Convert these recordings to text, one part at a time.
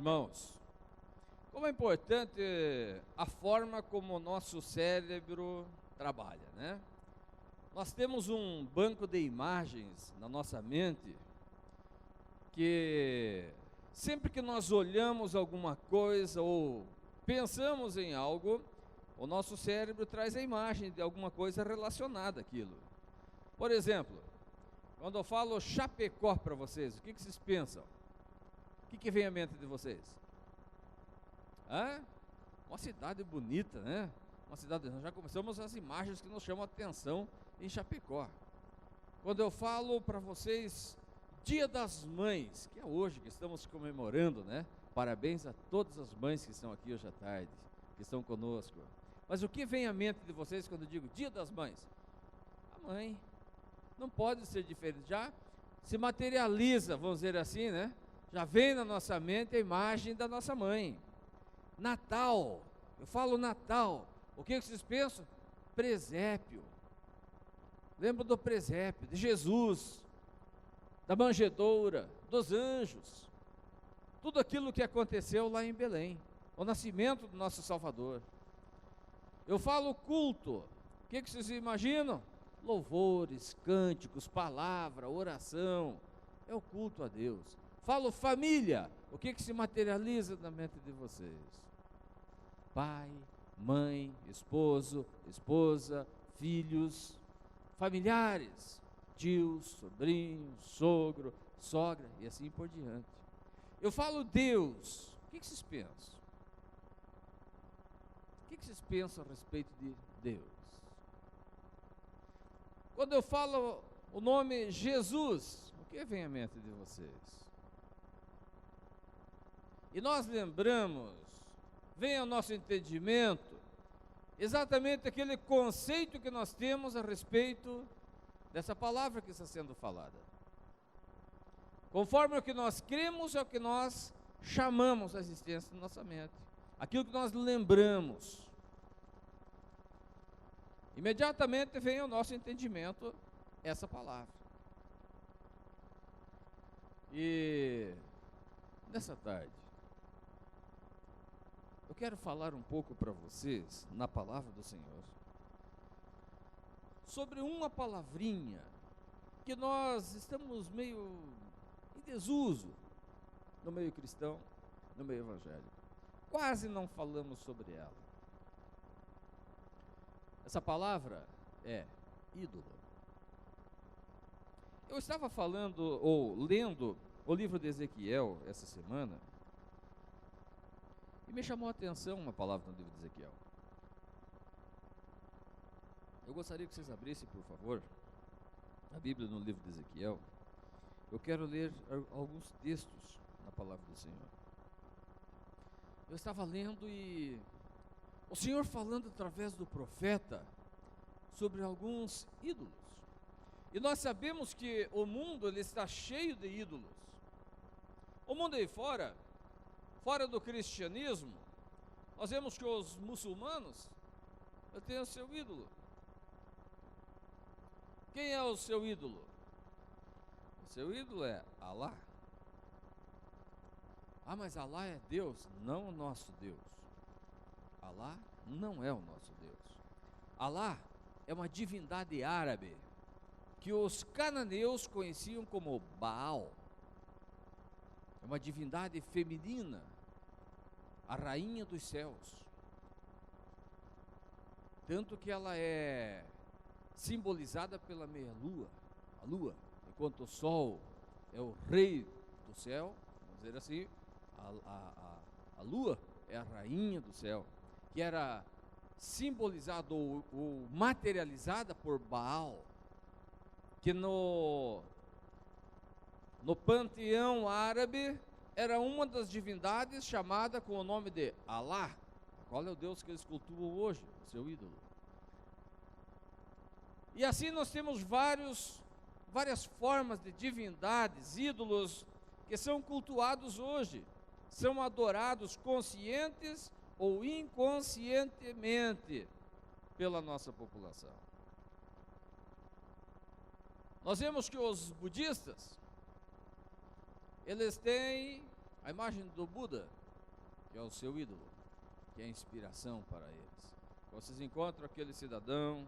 Irmãos, como é importante a forma como o nosso cérebro trabalha, né? Nós temos um banco de imagens na nossa mente que sempre que nós olhamos alguma coisa ou pensamos em algo, o nosso cérebro traz a imagem de alguma coisa relacionada àquilo. Por exemplo, quando eu falo Chapecó para vocês, o que vocês pensam? O que vem à mente de vocês? Uma cidade bonita, né? Uma cidade, nós já começamos as imagens que nos chamam a atenção em Chapecó. Quando eu falo para vocês Dia das Mães, que é hoje que estamos comemorando, né? Parabéns a todas as mães que estão aqui hoje à tarde, que estão conosco. Mas o que vem à mente de vocês quando eu digo Dia das Mães? A mãe. Não pode ser diferente. Já se materializa, vamos dizer assim, né? Já vem na nossa mente a imagem da nossa mãe. Natal, eu falo Natal, o que vocês pensam? Presépio. Lembra do presépio, de Jesus, da manjedoura, dos anjos, tudo aquilo que aconteceu lá em Belém, o nascimento do nosso Salvador. Eu falo culto, o que vocês imaginam? Louvores, cânticos, palavra, oração, é o culto a Deus. Falo família, o que se materializa na mente de vocês? Pai, mãe, esposo, esposa, filhos, familiares, tios, sobrinhos, sogro, sogra e assim por diante. Eu falo Deus, o que vocês pensam? O que vocês pensam a respeito de Deus? Quando eu falo o nome Jesus, o que vem à mente de vocês? E nós lembramos, vem ao nosso entendimento, exatamente aquele conceito que nós temos a respeito dessa palavra que está sendo falada. Conforme o que nós cremos, é o que nós chamamos a existência da nossa mente. Aquilo que nós lembramos. Imediatamente vem ao nosso entendimento essa palavra. E nessa tarde, eu quero falar um pouco para vocês, na palavra do Senhor, sobre uma palavrinha que nós estamos meio em desuso no meio cristão, no meio evangélico. Quase não falamos sobre ela. Essa palavra é ídolo. Eu estava falando, ou lendo, o livro de Ezequiel essa semana, e me chamou a atenção uma palavra no livro de Ezequiel. Eu gostaria que vocês abrissem, por favor, a Bíblia no livro de Ezequiel. Eu quero ler alguns textos na palavra do Senhor. Eu estava lendo e o Senhor falando através do profeta sobre alguns ídolos. E nós sabemos que o mundo ele está cheio de ídolos. O mundo aí fora do cristianismo, nós vemos que os muçulmanos têm o seu ídolo. Quem é o seu ídolo? O seu ídolo é Alá. Mas Alá é Deus? Não o nosso Deus. Alá não é o nosso Deus. Alá é uma divindade árabe que os cananeus conheciam como Baal. É uma divindade feminina, a rainha dos céus. Tanto que ela é simbolizada pela meia-lua, a lua, enquanto o sol é o rei do céu, vamos dizer assim, a lua é a rainha do céu, que era simbolizada ou materializada por Baal, que no panteão árabe era uma das divindades chamada com o nome de Alá, qual é o Deus que eles cultuam hoje, o seu ídolo. E assim nós temos várias formas de divindades, ídolos, que são cultuados hoje, são adorados conscientes ou inconscientemente pela nossa população. Nós vemos que os budistas, eles têm a imagem do Buda, que é o seu ídolo, que é a inspiração para eles. Vocês encontram aquele cidadão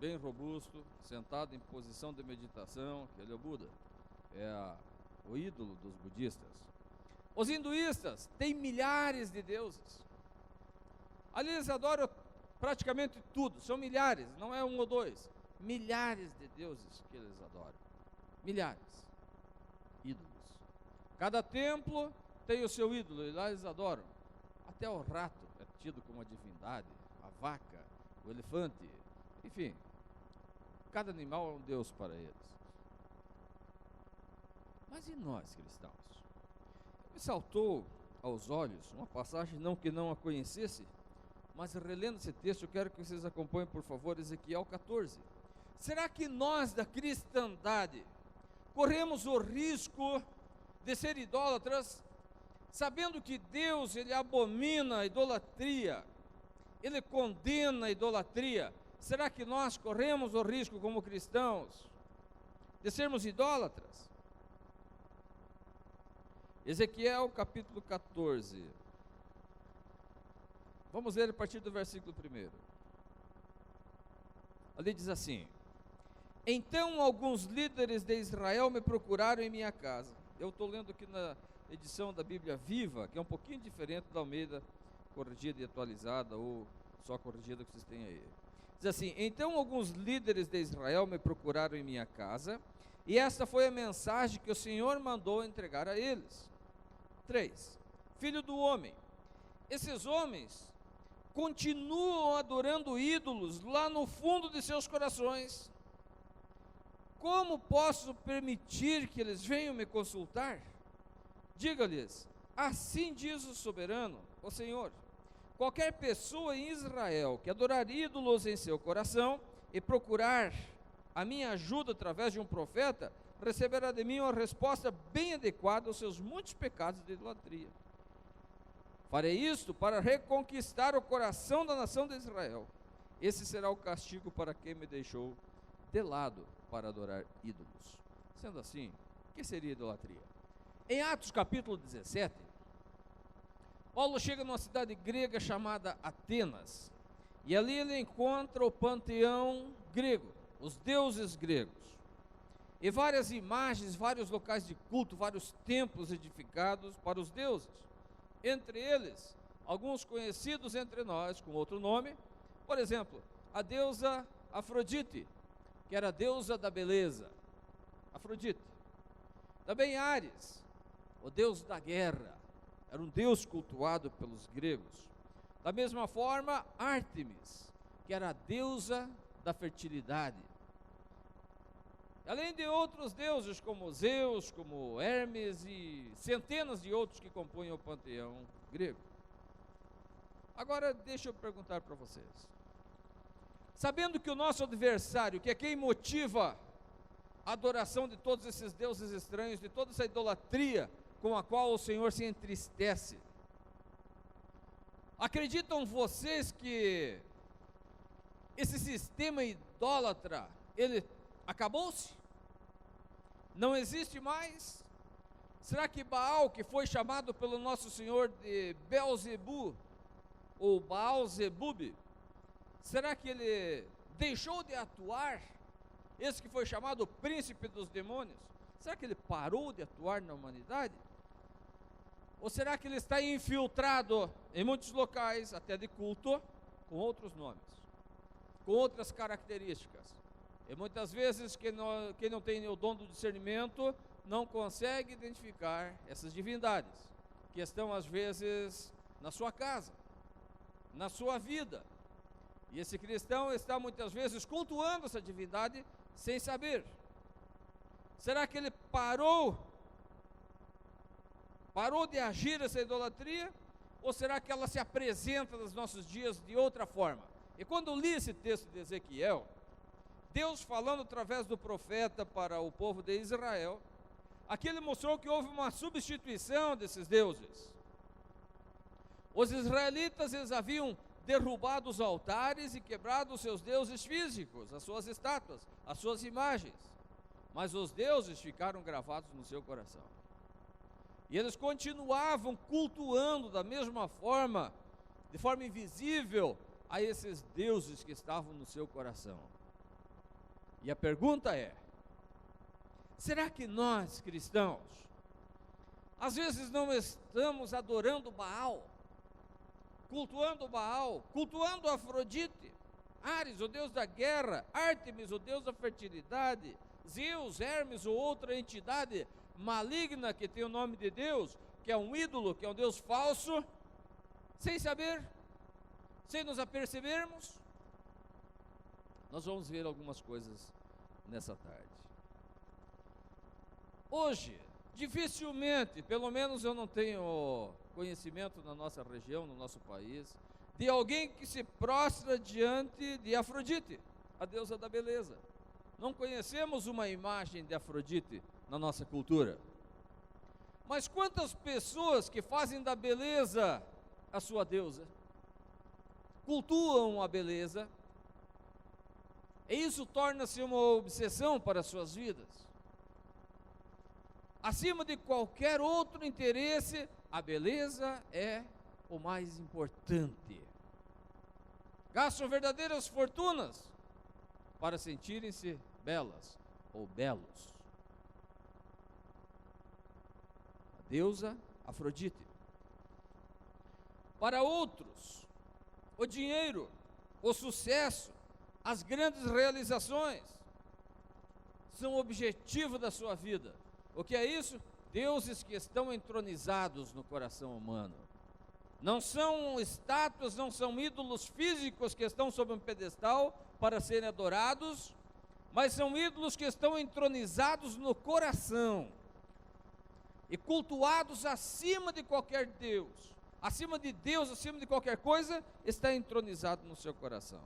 bem robusto, sentado em posição de meditação, que ele é o Buda, o ídolo dos budistas. Os hinduístas têm milhares de deuses. Ali eles adoram praticamente tudo, são milhares, não é um ou dois, milhares de deuses que eles adoram, milhares, ídolos. Cada templo tem o seu ídolo, e lá eles adoram. Até o rato é tido como uma divindade, a vaca, o elefante, enfim, cada animal é um deus para eles. Mas e nós, cristãos? Me saltou aos olhos uma passagem, não que não a conhecesse, mas relendo esse texto, eu quero que vocês acompanhem, por favor, Ezequiel 14. Será que nós da cristandade corremos o risco de ser idólatras, sabendo que Deus, Ele abomina a idolatria, Ele condena a idolatria? Será que nós corremos o risco como cristãos de sermos idólatras? Ezequiel capítulo 14. Vamos ler a partir do versículo 1. Ali diz assim: então alguns líderes de Israel me procuraram em minha casa. Eu estou lendo aqui na edição da Bíblia Viva, que é um pouquinho diferente da Almeida corrigida e atualizada, ou só corrigida que vocês têm aí. Diz assim: então alguns líderes de Israel me procuraram em minha casa, e esta foi a mensagem que o Senhor mandou entregar a eles. 3. Filho do homem, esses homens continuam adorando ídolos lá no fundo de seus corações. Como posso permitir que eles venham me consultar? Diga-lhes: assim diz o soberano, o Senhor: qualquer pessoa em Israel que adorar ídolos em seu coração e procurar a minha ajuda através de um profeta, receberá de mim uma resposta bem adequada aos seus muitos pecados de idolatria. Farei isto para reconquistar o coração da nação de Israel. Esse será o castigo para quem me deixou de lado para adorar ídolos. Sendo assim, o que seria idolatria? Em Atos capítulo 17, Paulo chega numa cidade grega chamada Atenas, e ali ele encontra o panteão grego, os deuses gregos, e várias imagens, vários locais de culto, vários templos edificados para os deuses. Entre eles, alguns conhecidos entre nós com outro nome, por exemplo, a deusa Afrodite, que era a deusa da beleza, Afrodite. Também Ares, o deus da guerra, era um deus cultuado pelos gregos. Da mesma forma, Ártemis, que era a deusa da fertilidade. Além de outros deuses como Zeus, como Hermes e centenas de outros que compõem o panteão grego. Agora deixa eu perguntar para vocês. Sabendo que o nosso adversário, que é quem motiva a adoração de todos esses deuses estranhos, de toda essa idolatria com a qual o Senhor se entristece, acreditam vocês que esse sistema idólatra, ele acabou-se? Não existe mais? Será que Baal, que foi chamado pelo nosso Senhor de Beelzebu, ou Baal-zebub, será que ele deixou de atuar? Esse que foi chamado príncipe dos demônios, será que ele parou de atuar na humanidade? Ou será que ele está infiltrado em muitos locais, até de culto, com outros nomes, com outras características? E muitas vezes quem não tem o dom do discernimento não consegue identificar essas divindades, que estão às vezes na sua casa, na sua vida. E esse cristão está muitas vezes cultuando essa divindade sem saber. Será que ele parou de agir essa idolatria? Ou será que ela se apresenta nos nossos dias de outra forma? E quando eu li esse texto de Ezequiel, Deus falando através do profeta para o povo de Israel, aqui ele mostrou que houve uma substituição desses deuses. Os israelitas, eles haviam derrubado os altares e quebrado os seus deuses físicos, as suas estátuas, as suas imagens, mas os deuses ficaram gravados no seu coração. E eles continuavam cultuando da mesma forma, de forma invisível, a esses deuses que estavam no seu coração. E a pergunta é: será que nós, cristãos, às vezes não estamos adorando Baal, cultuando Afrodite, Ares, o deus da guerra, Ártemis, o deus da fertilidade, Zeus, Hermes ou outra entidade maligna que tem o nome de Deus, que é um ídolo, que é um Deus falso, sem saber, sem nos apercebermos? Nós vamos ver algumas coisas nessa tarde. Hoje, dificilmente, pelo menos eu não tenho conhecimento na nossa região, no nosso país, de alguém que se prostra diante de Afrodite, a deusa da beleza. Não conhecemos uma imagem de Afrodite na nossa cultura. Mas quantas pessoas que fazem da beleza a sua deusa, cultuam a beleza, e isso torna-se uma obsessão para as suas vidas. Acima de qualquer outro interesse, a beleza é o mais importante. Gastam verdadeiras fortunas para sentirem-se belas ou belos. A deusa Afrodite. Para outros, o dinheiro, o sucesso, as grandes realizações são o objetivo da sua vida. O que é isso? Deuses que estão entronizados no coração humano. Não são estátuas, não são ídolos físicos que estão sobre um pedestal para serem adorados, mas são ídolos que estão entronizados no coração e cultuados acima de qualquer Deus. Acima de Deus, acima de qualquer coisa, está entronizado no seu coração.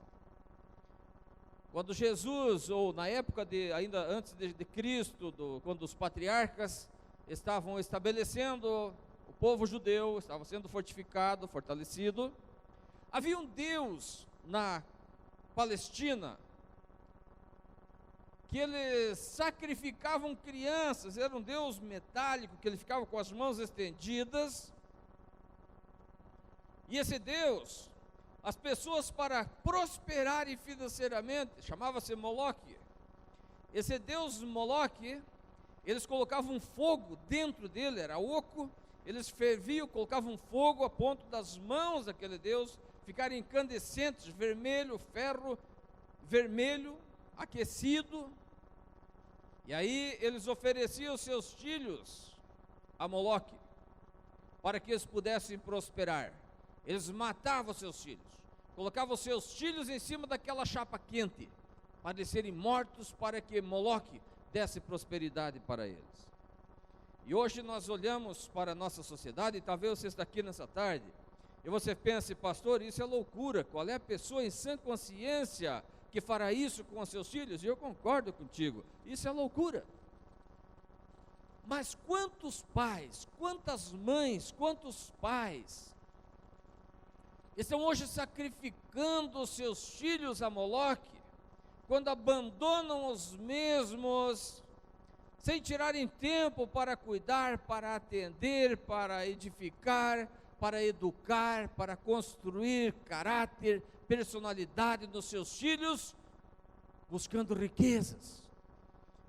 Quando Jesus, ou na época ainda antes de Cristo, quando os patriarcas estavam estabelecendo o povo judeu, estava sendo fortificado, fortalecido, havia um Deus na Palestina que eles sacrificavam crianças, era um Deus metálico que ele ficava com as mãos estendidas, e esse Deus, as pessoas para prosperarem financeiramente, chamava-se Moloque. Esse Deus Moloque, eles colocavam fogo dentro dele, era oco, eles ferviam, colocavam fogo a ponto das mãos daquele Deus ficarem incandescentes, vermelho, ferro, vermelho, aquecido, e aí eles ofereciam seus filhos a Moloque, para que eles pudessem prosperar. Eles matavam seus filhos, colocavam seus filhos em cima daquela chapa quente, para eles serem mortos, para que Moloque desse prosperidade para eles. E hoje nós olhamos para a nossa sociedade, e talvez você está aqui nessa tarde, e você pense: pastor, isso é loucura, qual é a pessoa em sã consciência que fará isso com os seus filhos? E eu concordo contigo, isso é loucura. Mas quantos pais, quantas mães, quantos pais estão hoje sacrificando os seus filhos a Moloque, quando abandonam os mesmos, sem tirarem tempo para cuidar, para atender, para edificar, para educar, para construir caráter, personalidade dos seus filhos, buscando riquezas.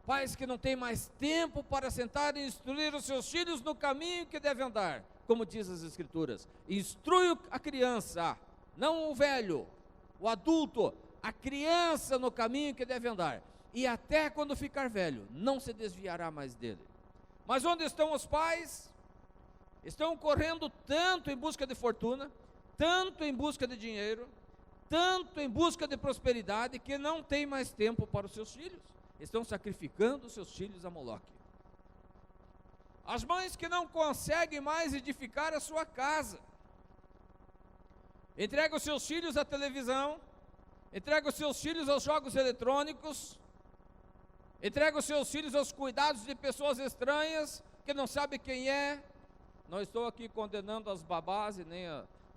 Pais que não têm mais tempo para sentar e instruir os seus filhos no caminho que devem andar. Como diz as Escrituras, instrui a criança, não o velho, o adulto, a criança no caminho que deve andar, e até quando ficar velho, não se desviará mais dele. Mas onde estão os pais? Estão correndo tanto em busca de fortuna, tanto em busca de dinheiro, tanto em busca de prosperidade, que não tem mais tempo para os seus filhos. Estão sacrificando os seus filhos a Moloque. As mães que não conseguem mais edificar a sua casa, entregam os seus filhos à televisão, entregam os seus filhos aos jogos eletrônicos, entregam os seus filhos aos cuidados de pessoas estranhas, que não sabem quem é. Não estou aqui condenando as babás, e nem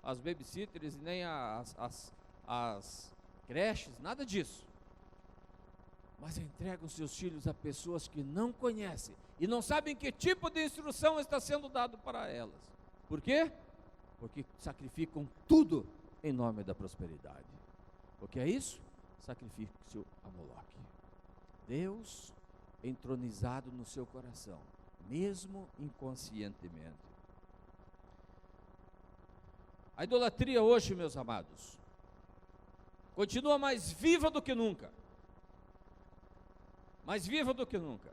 as babysitters, e nem as creches, nada disso. mas entregam seus filhos a pessoas que não conhecem e não sabem que tipo de instrução está sendo dado para elas. Por quê? Porque sacrificam tudo em nome da prosperidade. O que é isso? Sacrifício a Moloque. Deus entronizado no seu coração, mesmo inconscientemente. A idolatria hoje, meus amados, continua mais viva do que nunca. Mais viva do que nunca.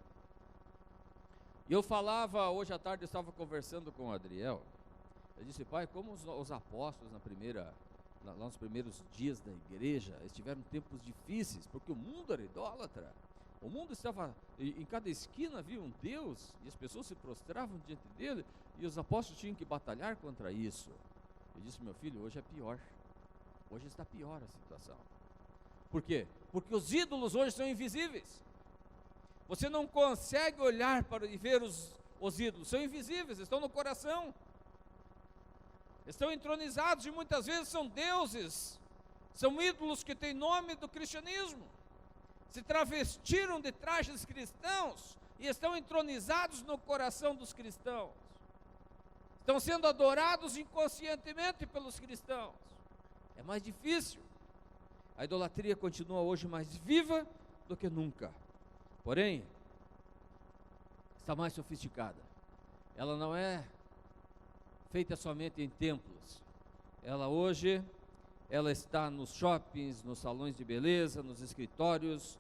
E eu falava, hoje à tarde eu estava conversando com o Adriel. Eu disse: pai, como os apóstolos lá nos primeiros dias da igreja, eles tiveram tempos difíceis, porque o mundo era idólatra. O mundo estava, em cada esquina havia um Deus, e as pessoas se prostravam diante dele, e os apóstolos tinham que batalhar contra isso. Eu disse: meu filho, hoje é pior. Hoje está pior a situação. Por quê? Porque os ídolos hoje são invisíveis. Você não consegue olhar para e ver os ídolos, são invisíveis, estão no coração. Estão entronizados e muitas vezes são deuses, são ídolos que têm nome do cristianismo. Se travestiram de trajes cristãos e estão entronizados no coração dos cristãos. Estão sendo adorados inconscientemente pelos cristãos. É mais difícil. A idolatria continua hoje mais viva do que nunca. Porém, está mais sofisticada. Ela não é feita somente em templos. Ela está nos shoppings, nos salões de beleza, nos escritórios,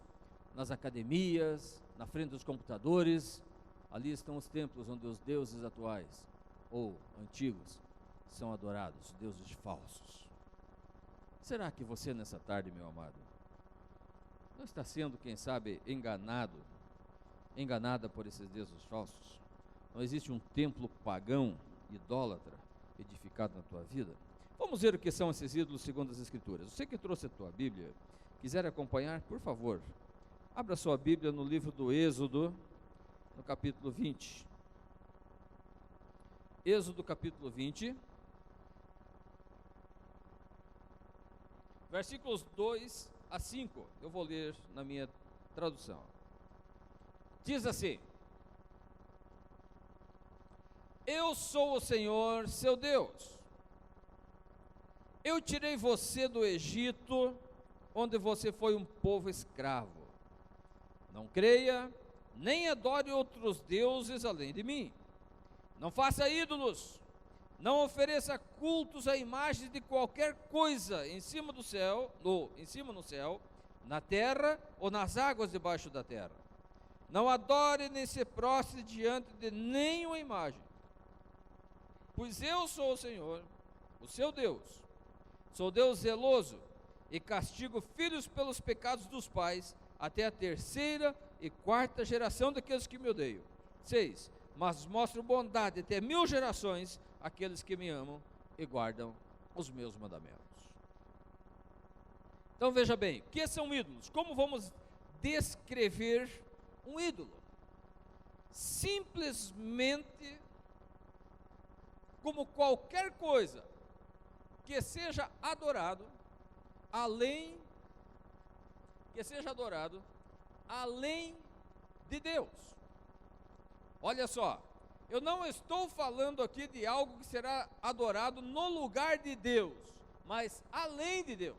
nas academias, na frente dos computadores. Ali estão os templos onde os deuses atuais ou antigos são adorados, deuses falsos. Será que você nessa tarde, meu amado, não está sendo, quem sabe, enganada por esses deuses falsos? Não existe um templo pagão, idólatra, edificado na tua vida? Vamos ver o que são esses ídolos segundo as Escrituras. Você que trouxe a tua Bíblia, quiser acompanhar, por favor, abra sua Bíblia no livro do Êxodo, no capítulo 20. Êxodo capítulo 20, versículos 2 a 5, eu vou ler na minha tradução. Diz assim: eu sou o Senhor, seu Deus. Eu tirei você do Egito, onde você foi um povo escravo. Não creia, nem adore outros deuses além de mim. Não faça ídolos, não ofereça cultos a imagens de qualquer coisa em cima do céu, no céu, na terra ou nas águas debaixo da terra. Não adore nem se prostre diante de nenhuma imagem. Pois eu sou o Senhor, o seu Deus. Sou Deus zeloso e castigo filhos pelos pecados dos pais até a 3ª e 4ª geração daqueles que me odeiam. 6. Mas mostro bondade até 1000 gerações àqueles que me amam e guardam os meus mandamentos. Então veja bem, o que são ídolos? Como vamos descrever um ídolo? Simplesmente como qualquer coisa que seja adorado além de Deus. Olha só, eu não estou falando aqui de algo que será adorado no lugar de Deus, mas além de Deus.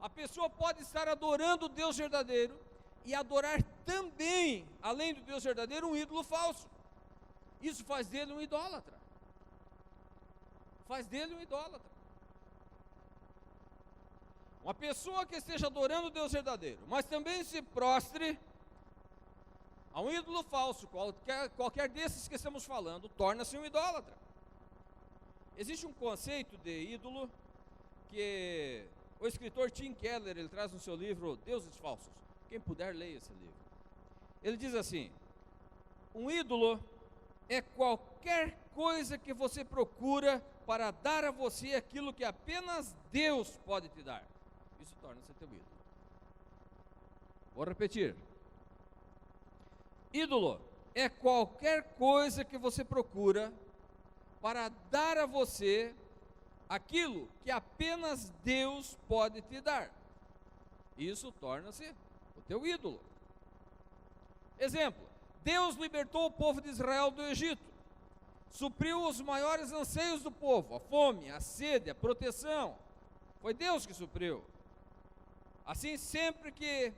A pessoa pode estar adorando o Deus verdadeiro e adorar também, além do Deus verdadeiro, um ídolo falso. Isso faz dele um idólatra. Uma pessoa que esteja adorando o Deus verdadeiro, mas também se prostre a um ídolo falso, qualquer desses que estamos falando, torna-se um idólatra. Existe um conceito de ídolo que o escritor Tim Keller, ele traz no seu livro Deuses Falsos. Quem puder, leia esse livro. Ele diz assim: um ídolo é qualquer coisa que você procura para dar a você aquilo que apenas Deus pode te dar. Isso torna-se teu ídolo. Vou repetir. Ídolo é qualquer coisa que você procura para dar a você aquilo que apenas Deus pode te dar. isso torna-se o teu ídolo. Exemplo: Deus libertou o povo de Israel do Egito, supriu os maiores anseios do povo, a fome, a sede, a proteção. Foi Deus que supriu. Assim, sempre que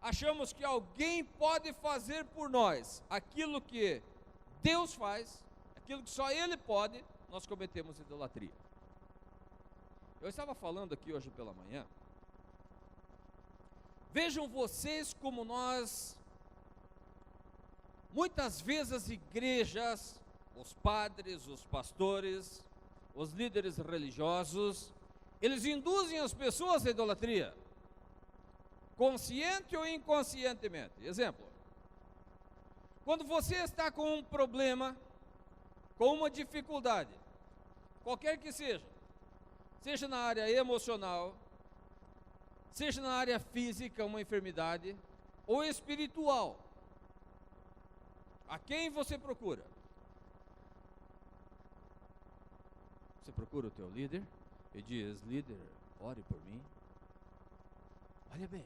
achamos que alguém pode fazer por nós aquilo que Deus faz, aquilo que só Ele pode, nós cometemos idolatria. Eu estava falando aqui hoje pela manhã. Vejam vocês como nós, muitas vezes as igrejas, os padres, os pastores, os líderes religiosos, eles induzem as pessoas à idolatria, consciente ou inconscientemente. Exemplo: quando você está com um problema, com uma dificuldade, qualquer que seja na área emocional, seja na área física, uma enfermidade, ou espiritual, a quem você procura? Você procura o teu líder e diz: líder, ore por mim. Olha bem,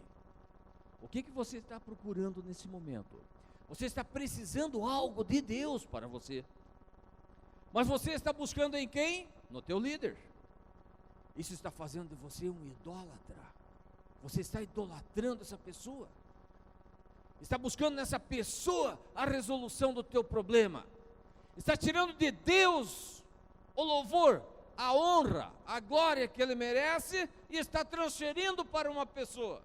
o que você está procurando nesse momento? Você está precisando algo de Deus para você, mas você está buscando em quem? No teu líder. Isso está fazendo de você um idólatra. Você está idolatrando essa pessoa, está buscando nessa pessoa a resolução do teu problema, está tirando de Deus o louvor, a honra, a glória que Ele merece e está transferindo para uma pessoa.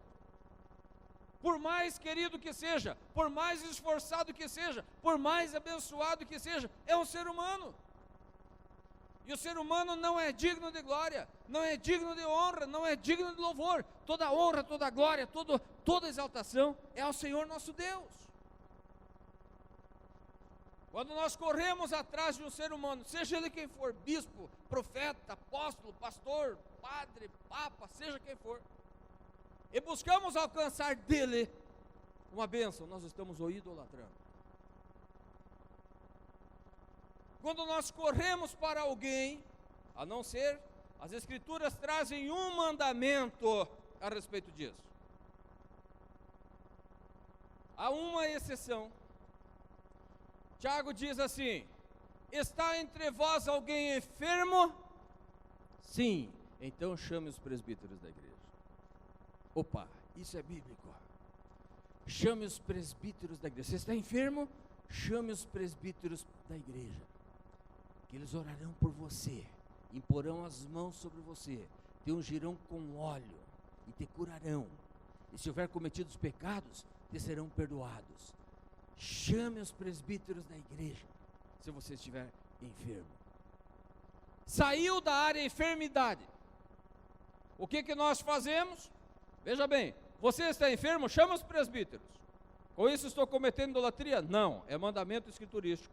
Por mais querido que seja, por mais esforçado que seja, por mais abençoado que seja, é um ser humano. E o ser humano não é digno de glória, não é digno de honra, não é digno de louvor. Toda honra, toda glória, toda exaltação é ao Senhor nosso Deus. Quando nós corremos atrás de um ser humano, seja ele quem for, bispo, profeta, apóstolo, pastor, padre, papa, seja quem for, e buscamos alcançar dele uma bênção, nós estamos o idolatrando. Quando nós corremos para alguém, a não ser, as Escrituras trazem um mandamento a respeito disso. Há uma exceção. Tiago diz assim: está entre vós alguém enfermo? Sim, então chame os presbíteros da igreja. Opa, isso é bíblico. Chame os presbíteros da igreja. Você está enfermo? Chame os presbíteros da igreja. Eles orarão por você, imporão as mãos sobre você, te ungirão com óleo e te curarão. E se houver cometido os pecados, te serão perdoados. Chame os presbíteros da igreja, se você estiver enfermo. Saiu da área enfermidade. O que nós fazemos? Veja bem, você está enfermo, chama os presbíteros. Com isso estou cometendo idolatria? Não, é mandamento escriturístico,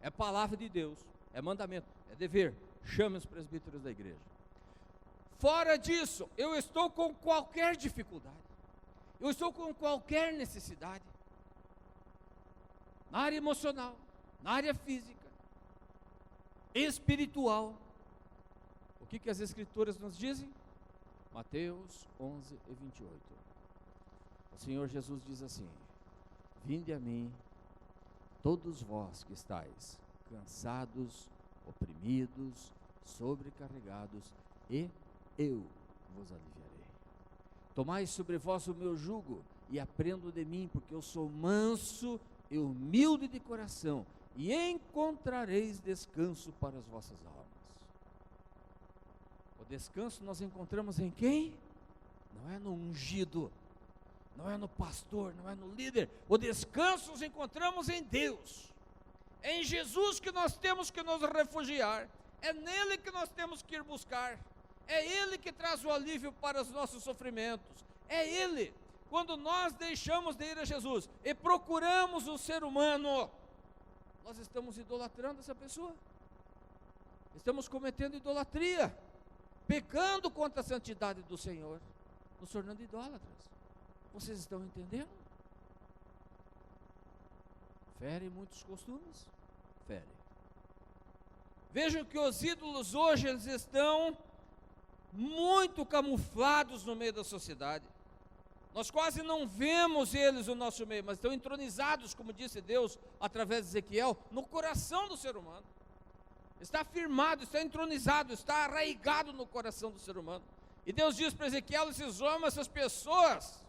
é palavra de Deus. É mandamento, é dever. Chame os presbíteros da igreja. Fora disso, eu estou com qualquer dificuldade, eu estou com qualquer necessidade, na área emocional, na área física, espiritual. O que as Escrituras nos dizem? Mateus 11 e 28. O Senhor Jesus diz assim: vinde a mim, todos vós que estáis cansados, oprimidos, sobrecarregados, e eu vos aliviarei. Tomai sobre vós o meu jugo e aprendo de mim, porque eu sou manso e humilde de coração, e encontrareis descanso para as vossas almas. O descanso nós encontramos em quem? Não é no ungido, não é no pastor, não é no líder. O descanso nós encontramos em Deus. É em Jesus que nós temos que nos refugiar, é nele que nós temos que ir buscar, é Ele que traz o alívio para os nossos sofrimentos, é Ele. Quando nós deixamos de ir a Jesus e procuramos o ser humano, nós estamos idolatrando essa pessoa, estamos cometendo idolatria, pecando contra a santidade do Senhor, nos tornando idólatras. Vocês estão entendendo? Fere muitos costumes? Fere. Vejam que os ídolos hoje, eles estão muito camuflados no meio da sociedade. Nós quase não vemos eles no nosso meio, mas estão entronizados, como disse Deus, através de Ezequiel, no coração do ser humano. Está firmado, está entronizado, está arraigado no coração do ser humano. E Deus diz para Ezequiel: esses homens, essas pessoas,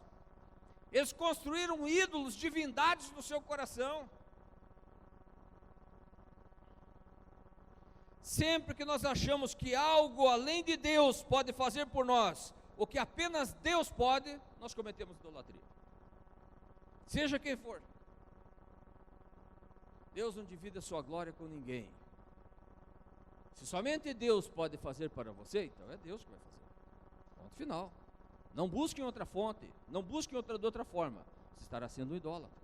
eles construíram ídolos, divindades no seu coração. Sempre que nós achamos que algo além de Deus pode fazer por nós o que apenas Deus pode, nós cometemos idolatria. Seja quem for. Deus não divide a sua glória com ninguém. Se somente Deus pode fazer para você, então é Deus que vai fazer. Ponto final. Não busque em outra fonte, não busque de outra forma. Você estará sendo um idólatra.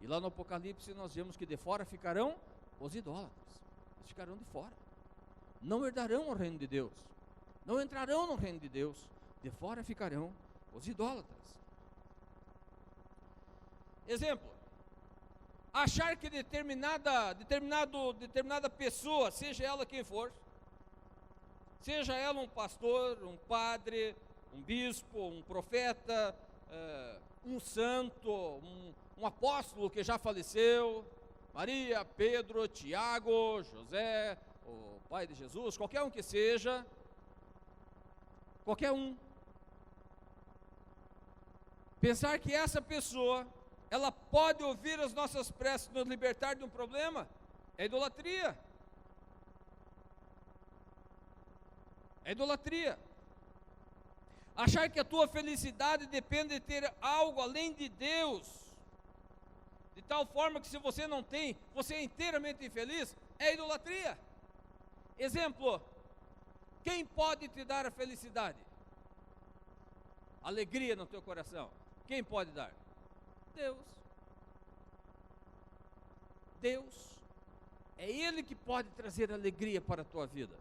E lá no Apocalipse nós vemos que de fora ficarão os idólatras. Eles ficarão de fora. Não herdarão o reino de Deus. Não entrarão no reino de Deus. De fora ficarão os idólatras. Exemplo: achar que determinada pessoa, seja ela quem for, seja ela um pastor, um padre, um bispo, um profeta, um santo, um apóstolo que já faleceu, Maria, Pedro, Tiago, José, o pai de Jesus, qualquer um que seja, qualquer um, pensar que essa pessoa, ela pode ouvir as nossas preces, nos libertar de um problema, é idolatria. É idolatria. Achar que a tua felicidade depende de ter algo além de Deus, de tal forma que se você não tem, você é inteiramente infeliz, é idolatria. Exemplo: quem pode te dar a felicidade? Alegria no teu coração. Quem pode dar? Deus. Deus. É Ele que pode trazer alegria para a tua vida.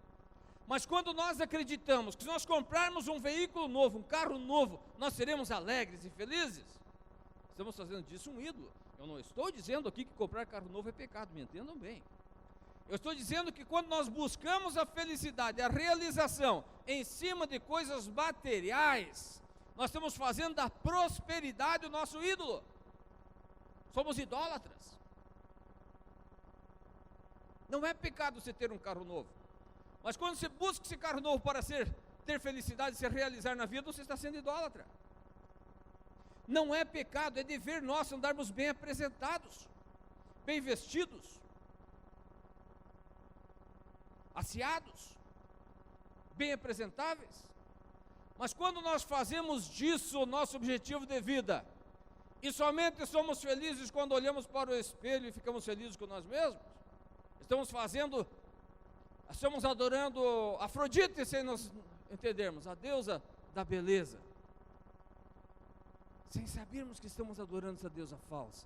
Mas quando nós acreditamos que se nós comprarmos um veículo novo, um carro novo, nós seremos alegres e felizes, estamos fazendo disso um ídolo. Eu não estou dizendo aqui que comprar carro novo é pecado, me entendam bem. Eu estou dizendo que quando nós buscamos a felicidade, a realização em cima de coisas materiais, nós estamos fazendo da prosperidade o nosso ídolo. Somos idólatras. Não é pecado você ter um carro novo, mas quando você busca esse carro novo para ter felicidade, se realizar na vida, você está sendo idólatra. Não é pecado, é dever nosso andarmos bem apresentados, bem vestidos, asseados, bem apresentáveis. Mas quando nós fazemos disso o nosso objetivo de vida, e somente somos felizes quando olhamos para o espelho e ficamos felizes com nós mesmos, estamos adorando Afrodite sem nos entendermos, a deusa da beleza, sem sabermos que estamos adorando essa deusa falsa.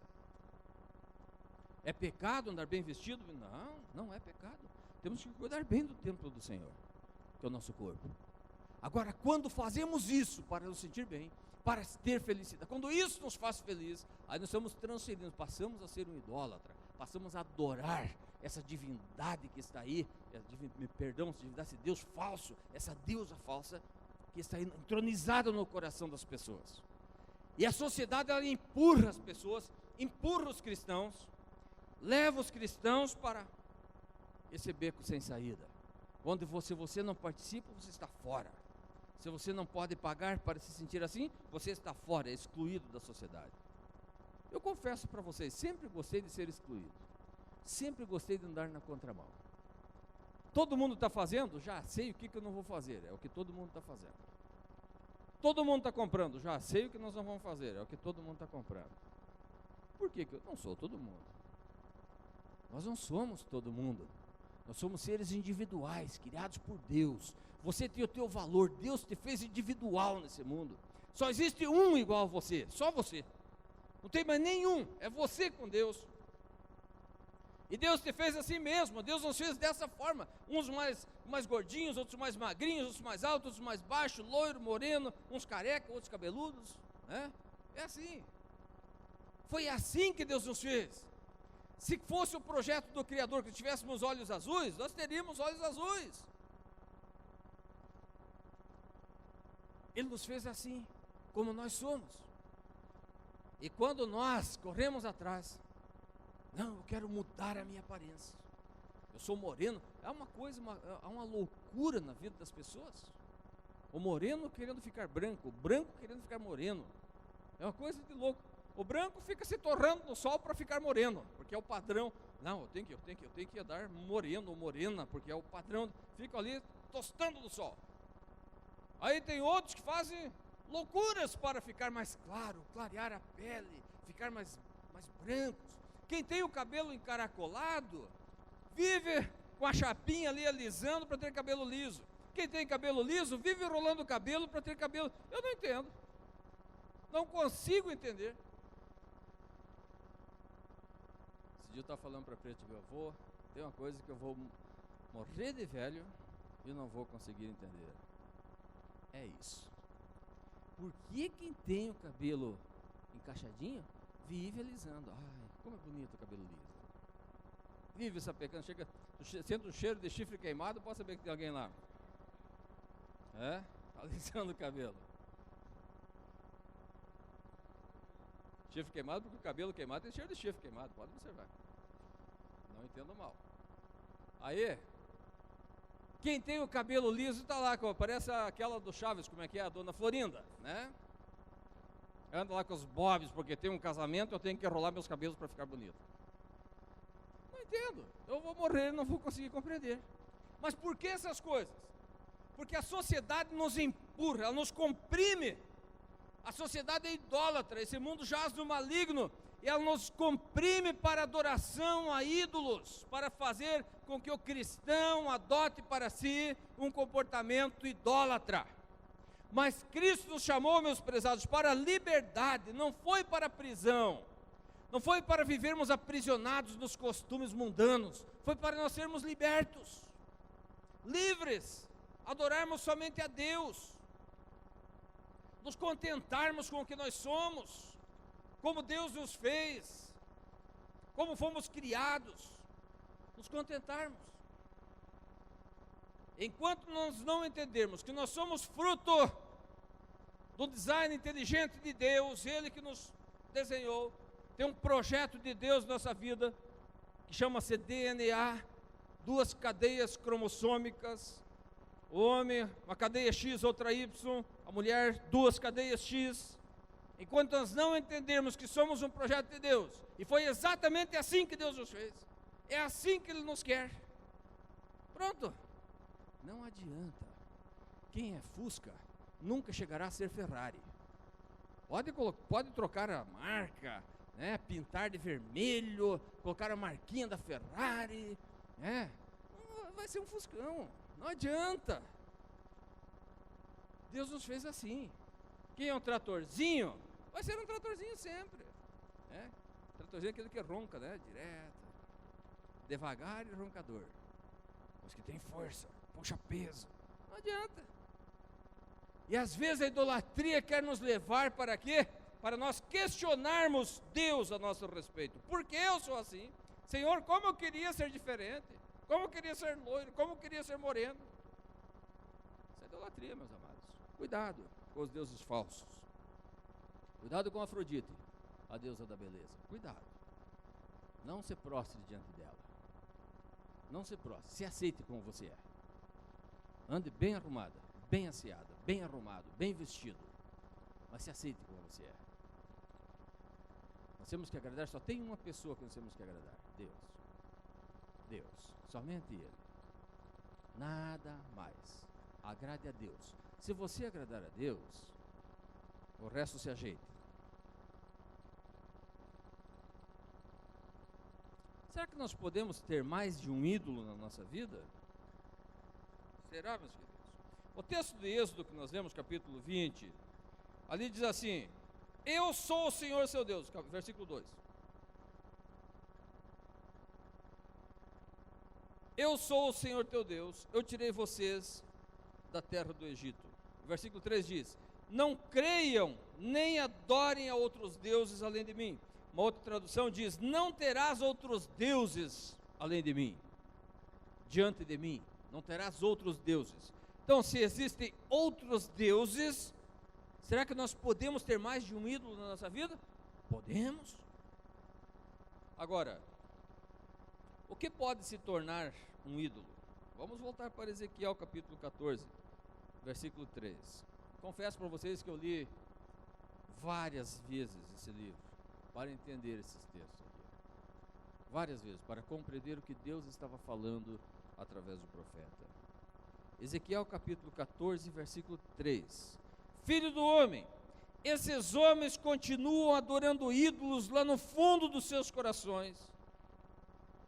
É pecado andar bem vestido? Não, não é pecado. Temos que cuidar bem do templo do Senhor, que é o nosso corpo. Agora, quando fazemos isso para nos sentir bem, para ter felicidade, quando isso nos faz feliz, aí nós estamos transferindo, passamos a ser um idólatra, passamos a adorar essa divindade que está aí, esse Deus falso, essa deusa falsa que está aí entronizada no coração das pessoas. E a sociedade, ela empurra as pessoas, empurra os cristãos, leva os cristãos para esse beco sem saída, onde se você não participa, você está fora. Se você não pode pagar para se sentir assim, você está fora, é excluído da sociedade. Eu confesso para vocês, sempre gostei de ser excluído, sempre gostei de andar na contramão. Todo mundo está fazendo? Já sei o que eu não vou fazer, é o que todo mundo está fazendo. Todo mundo está comprando? Já sei o que nós não vamos fazer, é o que todo mundo está comprando. Por que eu não sou todo mundo? Nós não somos todo mundo. Nós somos seres individuais, criados por Deus. Você tem o teu valor, Deus te fez individual nesse mundo. Só existe um igual a você, só você. Não tem mais nenhum, é você com Deus. E Deus te fez assim mesmo, Deus nos fez dessa forma. Uns mais gordinhos, outros mais magrinhos, outros mais altos, outros mais baixos, loiro, moreno, uns careca, outros cabeludos, né? É assim. Foi assim que Deus nos fez. Se fosse o projeto do Criador que tivéssemos olhos azuis, nós teríamos olhos azuis. Ele nos fez assim. como nós somos. E quando nós corremos atrás, não, eu quero mudar a minha aparência, eu sou moreno, é uma coisa, é uma loucura na vida das pessoas. O moreno querendo ficar branco, o branco querendo ficar moreno, é uma coisa de louco. O branco fica se torrando no sol para ficar moreno, porque é o padrão. Não, eu tenho que dar moreno ou morena, porque é o padrão. Fica ali tostando no sol. Aí tem outros que fazem loucuras para ficar mais claro, clarear a pele, ficar mais brancos. Quem tem o cabelo encaracolado, vive com a chapinha ali alisando para ter cabelo liso. Quem tem cabelo liso, vive rolando o cabelo para ter cabelo. Eu não entendo. Não consigo entender. Esse dia eu estava falando para Preto, meu avô, tem uma coisa que eu vou morrer de velho e não vou conseguir entender. É isso. Por que quem tem o cabelo encaixadinho vive alisando? Ai, como é bonito o cabelo liso. Vive sapecando, chega, sente um cheiro de chifre queimado, pode saber que tem alguém lá. Alisando o cabelo. Chifre queimado, porque o cabelo queimado tem cheiro de chifre queimado, pode observar. Não entendo mal. Aí, quem tem o cabelo liso está lá, parece aquela do Chaves, como é que é, a dona Florinda, né? Anda lá com os bobs, porque tem um casamento, eu tenho que enrolar meus cabelos para ficar bonito. Não entendo, eu vou morrer e não vou conseguir compreender. Mas por que essas coisas? Porque a sociedade nos empurra, ela nos comprime. A sociedade é idólatra, esse mundo jaz no maligno, e ela nos comprime para adoração a ídolos, para fazer com que o cristão adote para si um comportamento idólatra. Mas Cristo nos chamou, meus prezados, para a liberdade, não foi para a prisão, não foi para vivermos aprisionados nos costumes mundanos, foi para nós sermos libertos, livres, adorarmos somente a Deus, nos contentarmos com o que nós somos, como Deus nos fez, como fomos criados, nos contentarmos. Enquanto nós não entendermos que nós somos fruto do design inteligente de Deus, Ele que nos desenhou, tem um projeto de Deus na nossa vida, que chama-se DNA, 2 cadeias cromossômicas, o homem, uma cadeia X, outra Y, a mulher, 2 cadeias X. Enquanto nós não entendermos que somos um projeto de Deus, e foi exatamente assim que Deus nos fez, é assim que Ele nos quer, pronto, não adianta. Quem é Fusca nunca chegará a ser Ferrari. Pode trocar a marca, né, pintar de vermelho, colocar a marquinha da Ferrari, né, vai ser um Fuscão, não adianta. Deus nos fez assim. Quem é um tratorzinho, vai ser um tratorzinho sempre, né? Tratorzinho é aquele que ronca, né? Direto, devagar e roncador. Os que tem força, puxa peso, não adianta. E às vezes a idolatria quer nos levar para quê? Para nós questionarmos Deus a nosso respeito. Por que eu sou assim? Senhor, como eu queria ser diferente, como eu queria ser loiro, como eu queria ser moreno. Isso é idolatria, meus amados. Cuidado com os deuses falsos. Cuidado com Afrodite, a deusa da beleza. Cuidado. Não se prostre diante dela. Não se prostre. Se aceite como você é. Ande bem arrumada, bem asseada, bem arrumado, bem vestido. Mas se aceite como você é. Nós temos que agradar, só tem uma pessoa que nós temos que agradar. Deus. Deus. Somente Ele. Nada mais. Agrade a Deus. Se você agradar a Deus, o resto se ajeita. Será que nós podemos ter mais de um ídolo na nossa vida? Será, meus queridos? O texto de Êxodo que nós lemos, capítulo 20, ali diz assim: eu sou o Senhor seu Deus, versículo 2. Eu sou o Senhor teu Deus, eu tirei vocês da terra do Egito. O versículo 3 diz: não creiam, nem adorem a outros deuses além de mim. Uma outra tradução diz: não terás outros deuses além de mim, diante de mim, não terás outros deuses. Então, se existem outros deuses, Será que nós podemos ter mais de um ídolo na nossa vida? Podemos. Agora, o que pode se tornar um ídolo? Vamos voltar para Ezequiel capítulo 14, versículo 3. Confesso para vocês que eu li várias vezes esse livro para entender esses textos aqui. Várias vezes, para compreender o que Deus estava falando através do profeta. Ezequiel capítulo 14, versículo 3. Filho do homem, esses homens continuam adorando ídolos lá no fundo dos seus corações.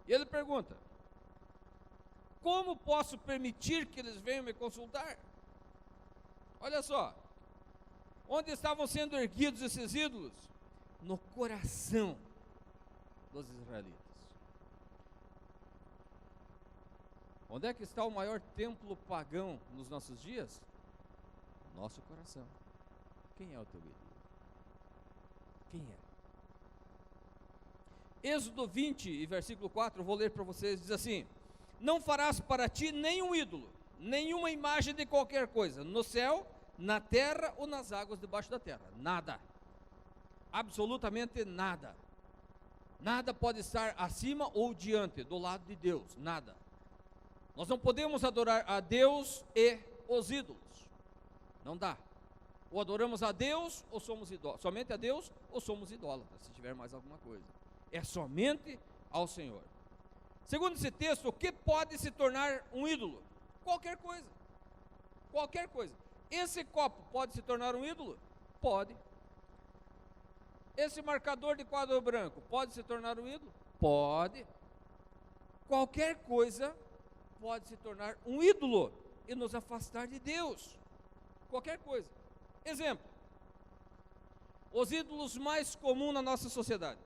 E ele pergunta: como posso permitir que eles venham me consultar? Olha só, onde estavam sendo erguidos esses ídolos? No coração dos israelitas. Onde é que está o maior templo pagão nos nossos dias? Nosso coração. Quem é o teu ídolo? Quem é? Êxodo 20 e versículo 4, eu vou ler para vocês, diz assim: não farás para ti nenhum ídolo, nenhuma imagem de qualquer coisa, no céu, na terra ou nas águas debaixo da terra. Nada. Absolutamente nada. Nada pode estar acima ou diante, do lado de Deus. Nada. Nós não podemos adorar a Deus e os ídolos. Não dá. Ou adoramos a Deus ou somos idólatras. Somente a Deus ou somos idólatras, se tiver mais alguma coisa. É somente ao Senhor. Segundo esse texto, o que pode se tornar um ídolo? Qualquer coisa. Qualquer coisa. Esse copo pode se tornar um ídolo? Pode. Esse marcador de quadro branco pode se tornar um ídolo? Pode. Qualquer coisa pode se tornar um ídolo e nos afastar de Deus. Qualquer coisa. Exemplo: os ídolos mais comuns na nossa sociedade: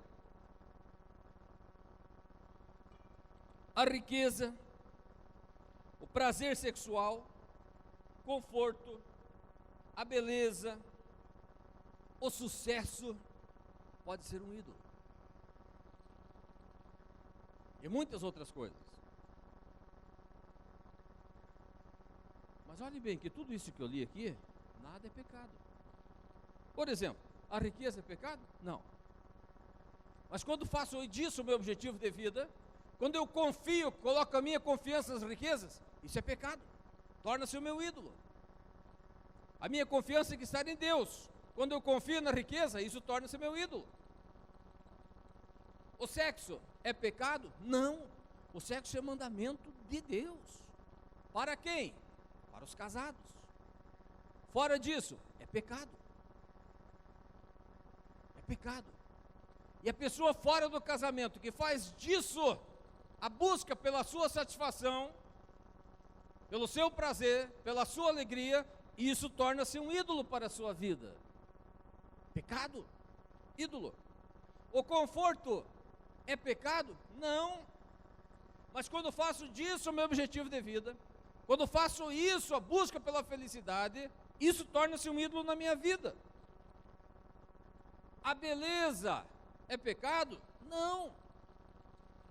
a riqueza, o prazer sexual, conforto, a beleza, o sucesso, pode ser um ídolo. E muitas outras coisas. Mas olhe bem que tudo isso que eu li aqui, nada é pecado. Por exemplo, a riqueza é pecado? Não. Mas quando faço disso o meu objetivo de vida, quando eu confio, coloco a minha confiança nas riquezas, isso é pecado. Torna-se o meu ídolo. A minha confiança tem que estar em Deus. Quando eu confio na riqueza, isso torna-se meu ídolo. O sexo é pecado? Não. O sexo é mandamento de Deus. Para quem? Para os casados. Fora disso, é pecado. É pecado. E a pessoa fora do casamento que faz disso a busca pela sua satisfação, pelo seu prazer, pela sua alegria, isso torna-se um ídolo para a sua vida. Pecado. Ídolo. O conforto é pecado? Não. Mas quando faço disso o meu objetivo de vida, quando faço isso, a busca pela felicidade, isso torna-se um ídolo na minha vida. A beleza é pecado? Não.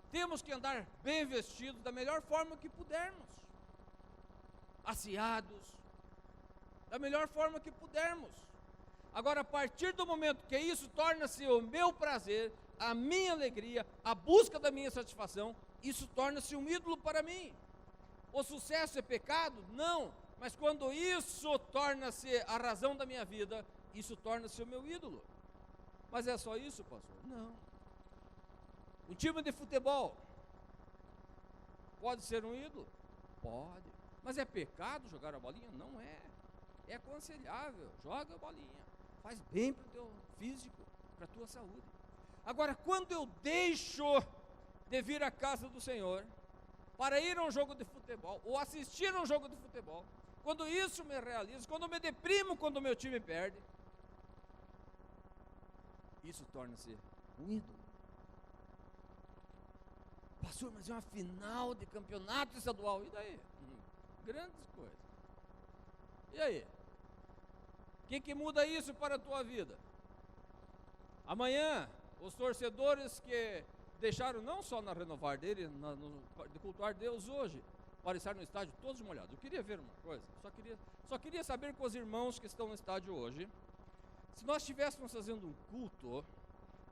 Temos que andar bem vestidos da melhor forma que pudermos, asseados, da melhor forma que pudermos. Agora, a partir do momento que isso torna-se o meu prazer, a minha alegria, a busca da minha satisfação, isso torna-se um ídolo para mim. O sucesso é pecado? Não. Mas quando isso torna-se a razão da minha vida, isso torna-se o meu ídolo. Mas é só isso, pastor? Não. Um time de futebol pode ser um ídolo? Pode. Mas é pecado jogar a bolinha? Não é. É aconselhável. Joga a bolinha. Faz bem para o teu físico, para a tua saúde. Agora, quando eu deixo de vir à casa do Senhor para ir a um jogo de futebol, ou assistir a um jogo de futebol, quando isso me realiza, quando eu me deprimo quando o meu time perde, isso torna-se um ídolo. Pastor, mas é uma final de campeonato estadual, e daí? Grandes coisas. E aí? O que muda isso para a tua vida? Amanhã, os torcedores que deixaram não só na renovar dele, de cultuar Deus hoje, para estar no estádio todos molhados. Eu queria ver uma coisa, só queria saber com os irmãos que estão no estádio hoje, Se nós estivéssemos fazendo um culto,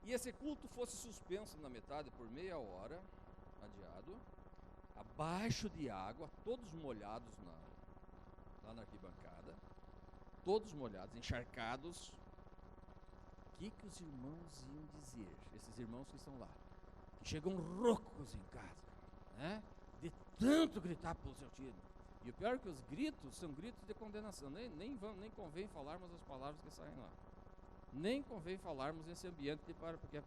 e esse culto fosse suspenso na metade por meia hora, adiado, abaixo de água, todos molhados lá na arquibancada, todos molhados, encharcados, o que os irmãos iam dizer? Esses irmãos que estão lá, que chegam roucos em casa, né? De tanto gritar pelo seu time. E o pior é que os gritos são gritos de condenação, nem convém falarmos as palavras que saem lá. Nem convém falarmos nesse ambiente porque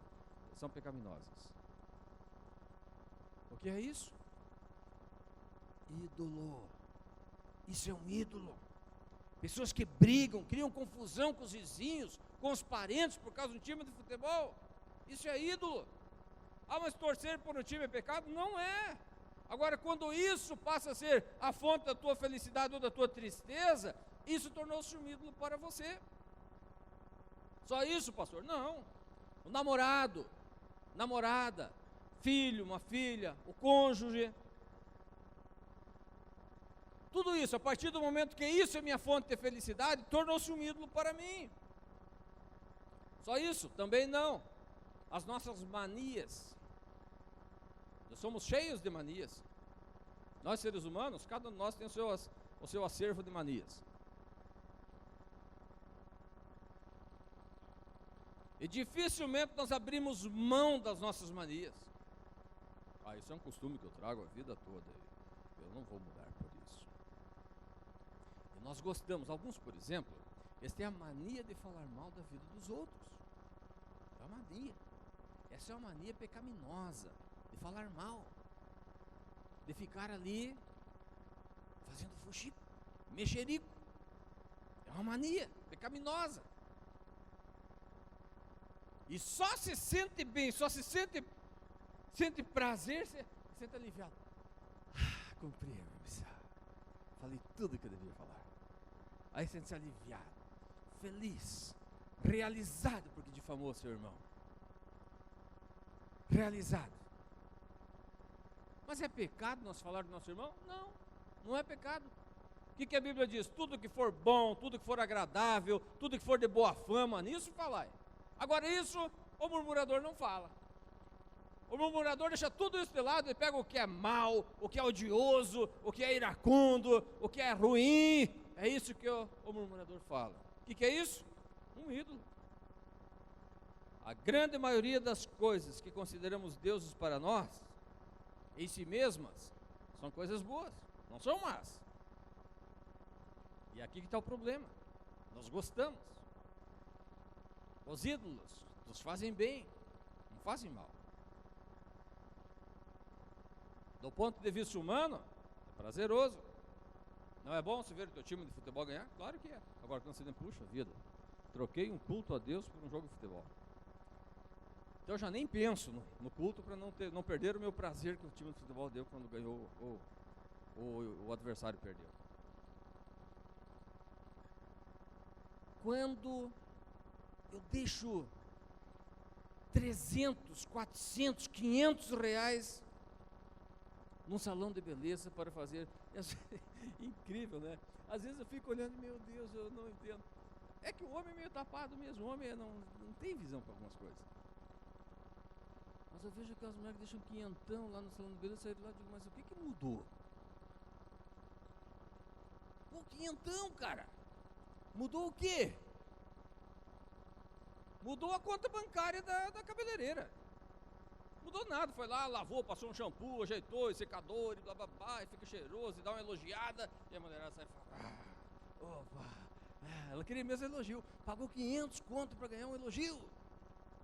são pecaminosas. O que é isso? Ídolo. Isso é um ídolo. Pessoas que brigam, criam confusão com os vizinhos, com os parentes por causa de um time de futebol. Isso é ídolo. Ah, mas torcer por um time é pecado? Não é. Agora, quando isso passa a ser a fonte da tua felicidade ou da tua tristeza, isso tornou-se um ídolo para você. Só isso, pastor? Não. O namorado, namorada, filho, uma filha, o cônjuge. Tudo isso, a partir do momento que isso é minha fonte de felicidade, tornou-se um ídolo para mim. Só isso? Também não. As nossas manias. Nós somos cheios de manias. Nós, seres humanos, cada um de nós tem o seu acervo de manias. E dificilmente nós abrimos mão das nossas manias. Ah, isso é um costume que eu trago a vida toda. Eu não vou mudar por isso. E nós gostamos, alguns, por exemplo, eles têm a mania de falar mal da vida dos outros. É uma mania. Essa é uma mania pecaminosa, de falar mal. De ficar ali fazendo fuxico, mexerico. É uma mania pecaminosa. E só se sente bem, só se sente prazer, se sente aliviado. Cumpri a minha missão. Falei tudo que eu devia falar. Aí sente-se aliviado, feliz, realizado porque difamou seu irmão. Realizado. Mas é pecado nós falar do nosso irmão? Não, não é pecado. O que a Bíblia diz? Tudo que for bom, tudo que for agradável, tudo que for de boa fama, nisso falai. Agora isso, o murmurador não fala. O murmurador deixa tudo isso de lado e pega o que é mal, o que é odioso, o que é iracundo, o que é ruim. É isso que o murmurador fala. O que é isso? Um ídolo. A grande maioria das coisas que consideramos deuses para nós, em si mesmas, são coisas boas, não são más. E aqui que está o problema. Nós gostamos. Os ídolos nos fazem bem, não fazem mal. Do ponto de vista humano, é prazeroso. Não é bom você ver o teu time de futebol ganhar? Claro que é. Agora quando você nem puxa vida, troquei um culto a Deus por um jogo de futebol. Então eu já nem penso no culto para não perder o meu prazer que o time de futebol deu quando ganhou ou o adversário perdeu. Quando eu deixo 300, 400, 500 reais num salão de beleza para fazer. Incrível, né? Às vezes eu fico olhando, meu Deus, eu não entendo. É que o homem é meio tapado mesmo, o homem não tem visão para algumas coisas. Mas eu vejo aquelas mulheres que deixam quinhentão lá no salão de beleza, sair de lá e digo, mas o que mudou? Pô, quinhentão, cara! Mudou o quê? Mudou a conta bancária da cabeleireira. Mudou nada, foi lá, lavou, passou um shampoo, ajeitou, e secador, e blá blá blá, e fica cheiroso, e dá uma elogiada, e a mulherada sai e fala, opa, ela queria mesmo elogio, pagou 500 conto para ganhar um elogio,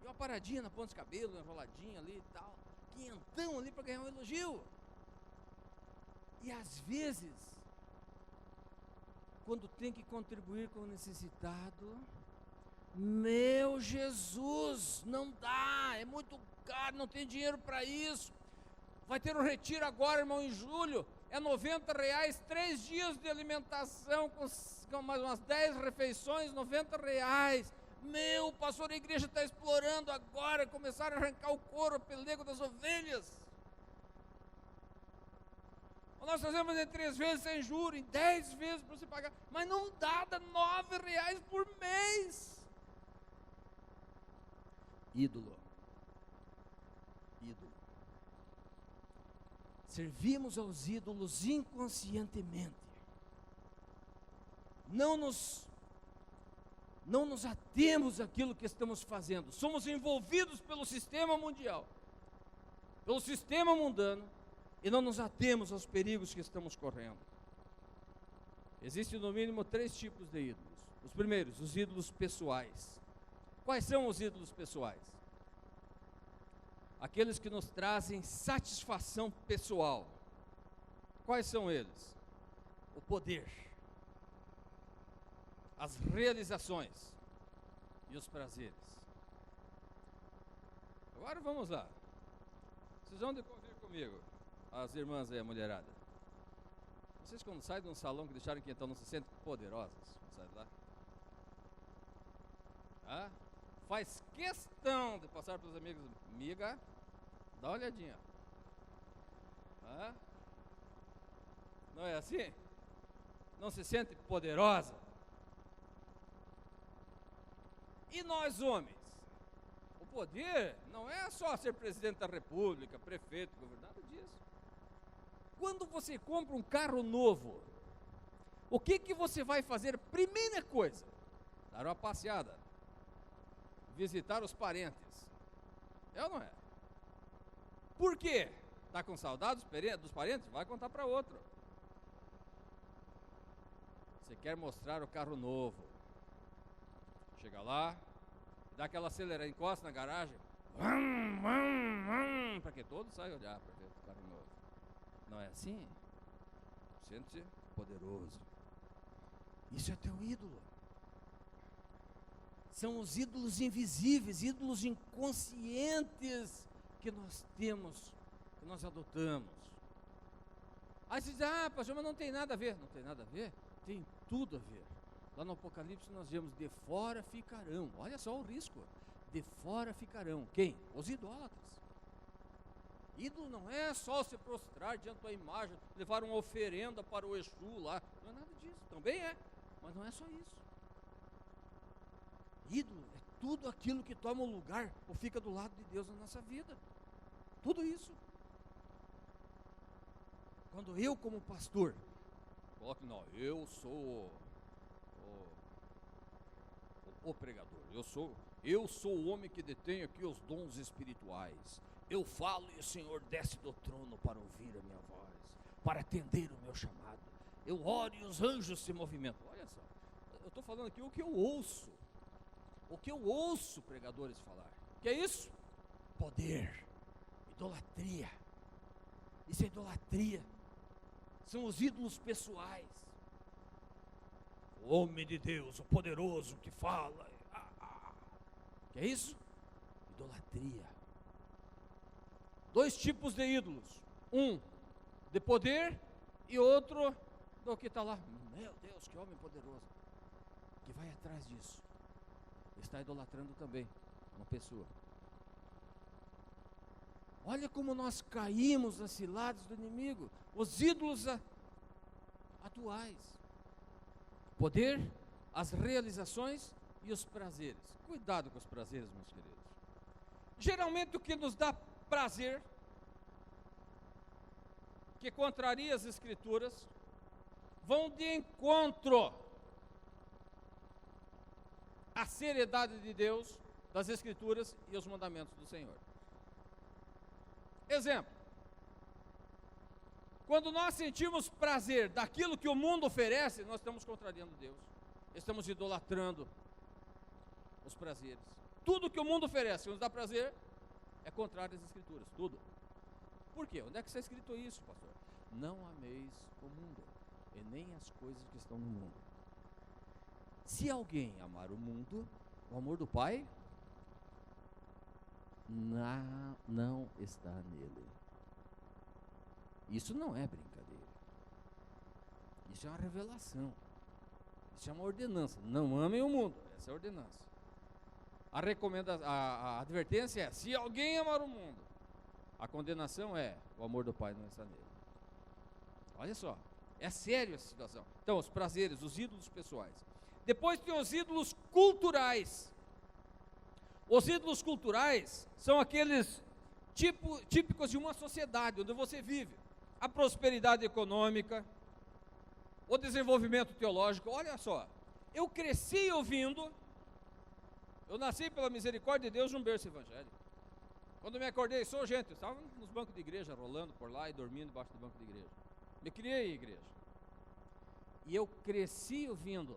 e uma paradinha na ponta dos cabelos, uma enroladinha ali e tal, 500 ali para ganhar um elogio. E às vezes, quando tem que contribuir com o necessitado, meu Jesus, não dá, é muito caro, não tem dinheiro para isso. Vai ter um retiro agora, irmão, em julho, é R$90, 3 dias de alimentação com mais umas 10 refeições, R$90. Meu, pastor, a igreja está explorando agora, começaram a arrancar o couro, o pelego das ovelhas. Nós fazemos em 3 vezes sem juros, em 10 vezes para você pagar, mas não dá R$9 por mês. Ídolo. Ídolo. Servimos aos ídolos inconscientemente. Não nos atemos àquilo que estamos fazendo. Somos envolvidos pelo sistema mundial, pelo sistema mundano, e não nos atemos aos perigos que estamos correndo. Existem no mínimo 3 tipos de ídolos. Os primeiros, os ídolos pessoais. Quais são os ídolos pessoais? Aqueles que nos trazem satisfação pessoal. Quais são eles? O poder, as realizações e os prazeres. Agora vamos lá. Vocês vão convir comigo, as irmãs aí, a mulherada. Vocês quando saem de um salão que deixaram que então não se sentem poderosas, não saem de lá? Ah? Faz questão de passar para os amigos, amiga, dá uma olhadinha. Ah? Não é assim? Não se sente poderosa? E nós homens? O poder não é só ser presidente da república, prefeito, governador, nada disso. Quando você compra um carro novo, o que você vai fazer? Primeira coisa, dar uma passeada, visitar os parentes. É ou não é? Por quê? Está com saudade dos parentes? Vai contar para outro. Você quer mostrar o carro novo. Chega lá, dá aquela acelerada, encosta na garagem, para que todos saiam olhar para ver o carro novo. Não é assim? Sente-se poderoso. Isso é teu ídolo. São os ídolos invisíveis, ídolos inconscientes que nós temos, que nós adotamos. Aí você diz, pastor, mas não tem nada a ver. Não tem nada a ver? Tem tudo a ver. Lá no Apocalipse nós vemos, de fora ficarão. Olha só o risco. De fora ficarão. Quem? Os idólatras. Ídolo não é só se prostrar diante da imagem, levar uma oferenda para o Exu lá. Não é nada disso. Também é, mas não é só isso. Ídolo é tudo aquilo que toma o lugar ou fica do lado de Deus na nossa vida. Tudo isso. Quando eu, como pastor, coloco, não, eu sou o pregador, eu sou o homem que detém aqui os dons espirituais. Eu falo e o Senhor desce do trono para ouvir a minha voz, para atender o meu chamado. Eu oro e os anjos se movimentam. Olha só, eu estou falando aqui o que eu ouço. O que eu ouço pregadores falar. Que é isso? Poder, idolatria. Isso é idolatria. São os ídolos pessoais. O homem de Deus, o poderoso que fala. Que é isso? Idolatria. 2 tipos de ídolos. Um de poder e outro do que está lá. Meu Deus, que homem poderoso. Que vai atrás disso. Está idolatrando também uma pessoa. Olha como nós caímos nas ciladas do inimigo. Os ídolos atuais. Poder, as realizações e os prazeres. Cuidado com os prazeres, meus queridos. Geralmente o que nos dá prazer, que contraria as escrituras, vão de encontro à seriedade de Deus, das escrituras e os mandamentos do Senhor. Exemplo. Quando nós sentimos prazer daquilo que o mundo oferece, nós estamos contrariando Deus. Estamos idolatrando os prazeres. Tudo que o mundo oferece, que nos dá prazer, é contrário às escrituras. Tudo. Por quê? Onde é que está escrito isso, pastor? Não ameis o mundo, e nem as coisas que estão no mundo. Se alguém amar o mundo, o amor do Pai não está nele. Isso não é brincadeira. Isso é uma revelação. Isso é uma ordenança. Não amem o mundo. Essa é a ordenança. A advertência é: se alguém amar o mundo, a condenação é: o amor do Pai não está nele. Olha só, é sério essa situação. Então, os prazeres, os ídolos pessoais. Depois tem os ídolos culturais. Os ídolos culturais são aqueles típicos de uma sociedade onde você vive. A prosperidade econômica, o desenvolvimento teológico. Olha só, eu cresci ouvindo, eu nasci pela misericórdia de Deus num berço evangélico. Quando me acordei, eu estava nos bancos de igreja, rolando por lá e dormindo debaixo do banco de igreja. Me criei em igreja. E eu cresci ouvindo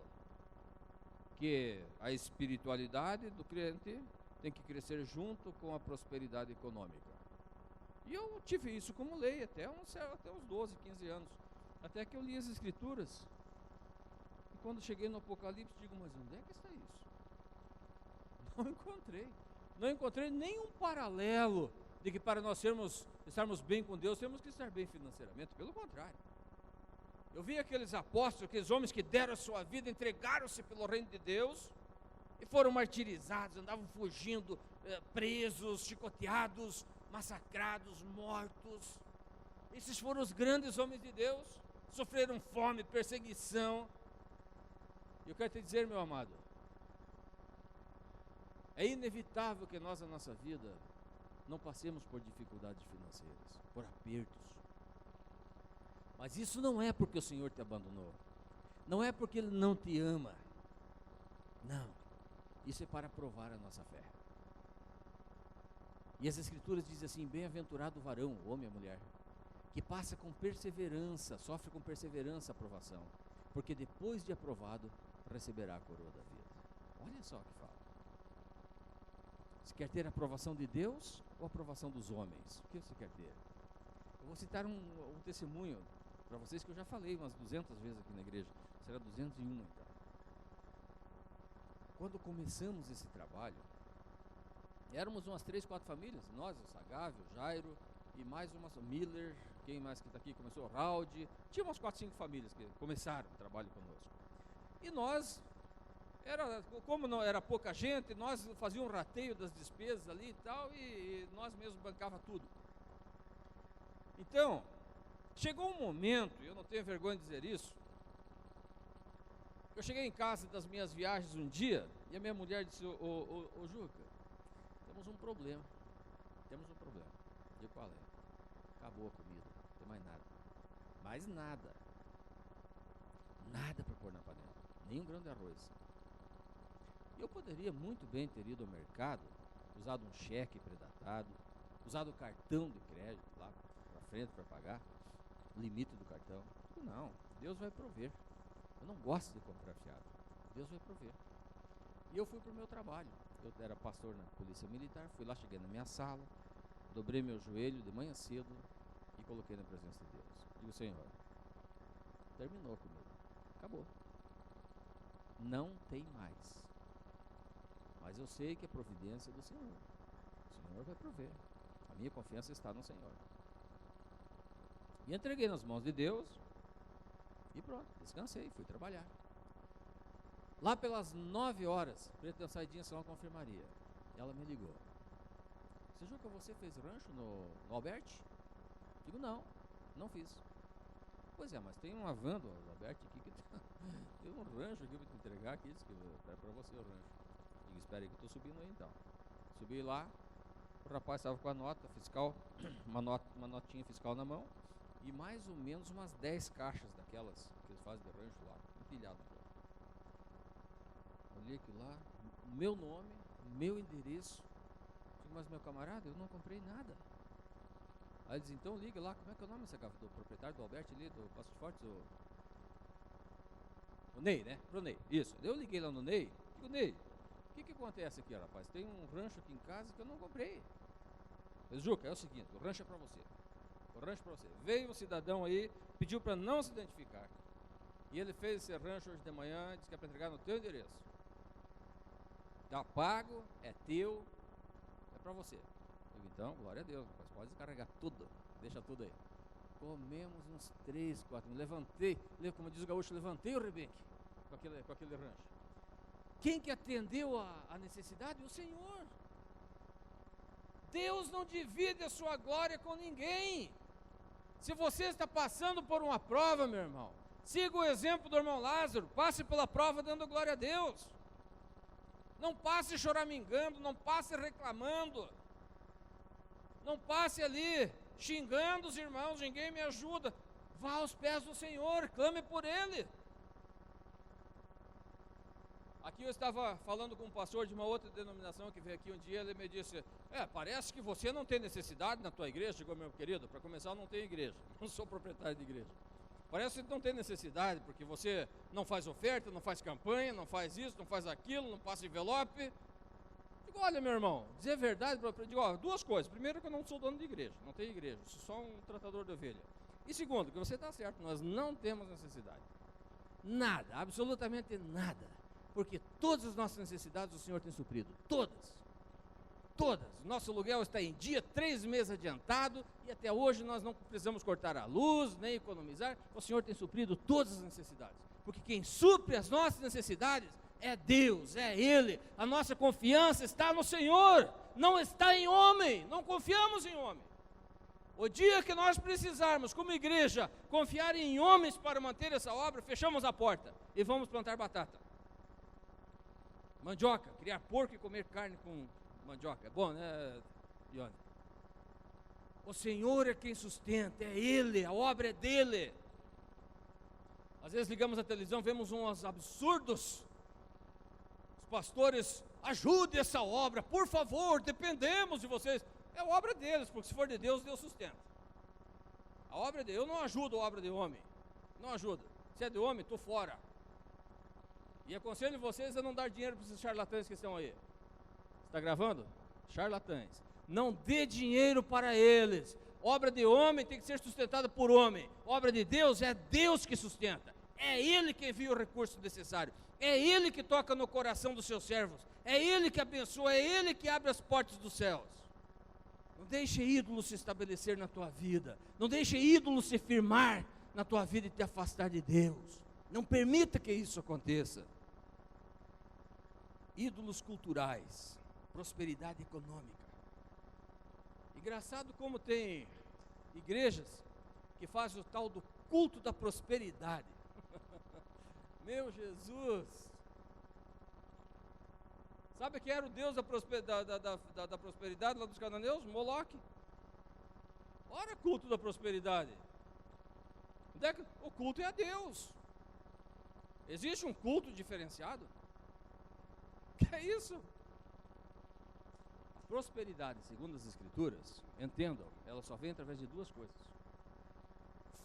que a espiritualidade do crente tem que crescer junto com a prosperidade econômica. E eu tive isso como lei até uns 12, 15 anos. Até que eu li as Escrituras. E quando cheguei no Apocalipse, digo, mas onde é que está isso? Não encontrei. Não encontrei nenhum paralelo de que para nós estarmos bem com Deus, temos que estar bem financeiramente. Pelo contrário. Eu vi aqueles apóstolos, aqueles homens que deram a sua vida, entregaram-se pelo reino de Deus e foram martirizados, andavam fugindo, presos, chicoteados, massacrados, mortos. Esses foram os grandes homens de Deus, sofreram fome, perseguição. E eu quero te dizer, meu amado, é inevitável que nós, na nossa vida, não passemos por dificuldades financeiras, por apertos. Mas isso não é porque o Senhor te abandonou, não é porque Ele não te ama, não, isso é para provar a nossa fé. E as Escrituras dizem assim, bem-aventurado o varão, o homem e a mulher, que passa com perseverança, sofre com perseverança a aprovação, porque depois de aprovado, receberá a coroa da vida. Olha só o que fala. Você quer ter a aprovação de Deus ou a aprovação dos homens? O que você quer ter? Eu vou citar um testemunho para vocês que eu já falei umas 200 vezes aqui na igreja, será 201 então. Quando começamos esse trabalho, éramos umas 3, 4 famílias, nós, o Sagávio, o Jairo e mais umas, o Miller, quem mais que está aqui começou, o Raudi, tinha umas 4, 5 famílias que começaram o trabalho conosco. E nós, como não era pouca gente, nós fazíamos um rateio das despesas ali e tal, e nós mesmos bancava tudo. Então, chegou um momento, eu não tenho vergonha de dizer isso, eu cheguei em casa das minhas viagens um dia, e a minha mulher disse, ô Juca, temos um problema. Digo, qual é? Acabou a comida, não tem mais nada. Mais nada. Nada para pôr na panela. Nem um grão de arroz. Eu poderia muito bem ter ido ao mercado, usado um cheque predatado, usado o cartão de crédito lá para frente para pagar, o limite do cartão. Não, Deus vai prover. Eu não gosto de comprar fiado. Deus vai prover. E eu fui para o meu trabalho. Eu era pastor na polícia militar, fui lá, cheguei na minha sala, dobrei meu joelho de manhã cedo e coloquei na presença de Deus. Digo, Senhor, terminou comigo. Acabou. Não tem mais. Mas eu sei que é providência do Senhor. O Senhor vai prover. A minha confiança está no Senhor. E entreguei nas mãos de Deus e pronto, descansei, fui trabalhar. Lá pelas 9 horas, para ter uma saidinha, senão confirmaria. Ela me ligou. Você jura que você fez rancho no Alberti? Digo, não fiz. Pois é, mas tem uma van do Alberti aqui que tem um rancho aqui para te entregar aqui, diz que é para você o rancho. Digo, espera aí que eu estou subindo aí então. Subi lá, o rapaz estava com a nota fiscal, uma notinha fiscal na mão, e mais ou menos umas 10 caixas daquelas que eles fazem de rancho lá, empilhado. Olhei aquilo lá, meu nome, meu endereço. Digo, mas meu camarada, eu não comprei nada. Aí ele diz, então liga lá, como é que é o nome do proprietário do Alberti ali, do Passo Forte, o Ney, né? Pro Ney, isso. Eu liguei lá no Ney, digo, Ney, o que acontece aqui, rapaz? Tem um rancho aqui em casa que eu não comprei. Ele disse, Juca, é o seguinte, o rancho é pra você. O rancho é pra você. Veio um cidadão aí, pediu para não se identificar. E ele fez esse rancho hoje de manhã, disse que é para entregar no teu endereço. Tá pago, é teu, é para você. Eu digo, então, glória a Deus, rapaz, pode descarregar tudo, deixa tudo aí. Comemos uns 3, 4, me levantei, como diz o gaúcho, levantei o rebenque com aquele rancho. Quem que atendeu a necessidade? O Senhor. Deus não divide a sua glória com ninguém. Se você está passando por uma prova, meu irmão, siga o exemplo do irmão Lázaro, passe pela prova dando glória a Deus. Não passe choramingando, não passe reclamando, não passe ali xingando os irmãos, ninguém me ajuda. Vá aos pés do Senhor, clame por Ele. Aqui eu estava falando com um pastor de uma outra denominação que veio aqui um dia, ele me disse, parece que você não tem necessidade na tua igreja. Chegou, meu querido, para começar eu não tenho igreja, não sou proprietário de igreja. Parece que não tem necessidade, porque você não faz oferta, não faz campanha, não faz isso, não faz aquilo, não passa envelope. Digo, olha meu irmão, dizer a verdade, digo, duas coisas. Primeiro que eu não sou dono de igreja, não tenho igreja, sou só um tratador de ovelha. E segundo, que você está certo, nós não temos necessidade. Nada, absolutamente nada. Porque todas as nossas necessidades o Senhor tem suprido, todas. Nosso aluguel está em dia, 3 meses adiantado, e até hoje nós não precisamos cortar a luz, nem economizar. O Senhor tem suprido todas as necessidades, porque quem supre as nossas necessidades é Deus, é Ele. A nossa confiança está no Senhor, não está em homem, não confiamos em homem. O dia que nós precisarmos, como igreja, confiar em homens para manter essa obra, fechamos a porta e vamos plantar batata. Mandioca, criar porco e comer carne com mandioca. É bom, né, Ione? O Senhor é quem sustenta, é Ele, a obra é dEle. Às vezes ligamos a televisão, vemos uns absurdos. Os pastores, ajude essa obra, por favor, dependemos de vocês. É obra deles, porque se for de Deus, Deus sustenta. A obra é de Deus, eu não ajudo a obra de homem, não ajuda. Se é de homem, estou fora. E aconselho vocês a não dar dinheiro para esses charlatães que estão aí. Está gravando? Charlatães. Não dê dinheiro para eles. Obra de homem tem que ser sustentada por homem. Obra de Deus é Deus que sustenta. É Ele que envia o recurso necessário. É Ele que toca no coração dos seus servos. É Ele que abençoa. É Ele que abre as portas dos céus. Não deixe ídolos se estabelecer na tua vida. Não deixe ídolos se firmar na tua vida e te afastar de Deus. Não permita que isso aconteça. Ídolos culturais, prosperidade econômica. Engraçado como tem igrejas que fazem o tal do culto da prosperidade. Meu Jesus! Sabe quem era o Deus da prosperidade lá dos cananeus? Moloque. Ora, culto da prosperidade. O culto é a Deus. Existe um culto diferenciado? Que é isso? A prosperidade, segundo as Escrituras, entendam, ela só vem através de duas coisas.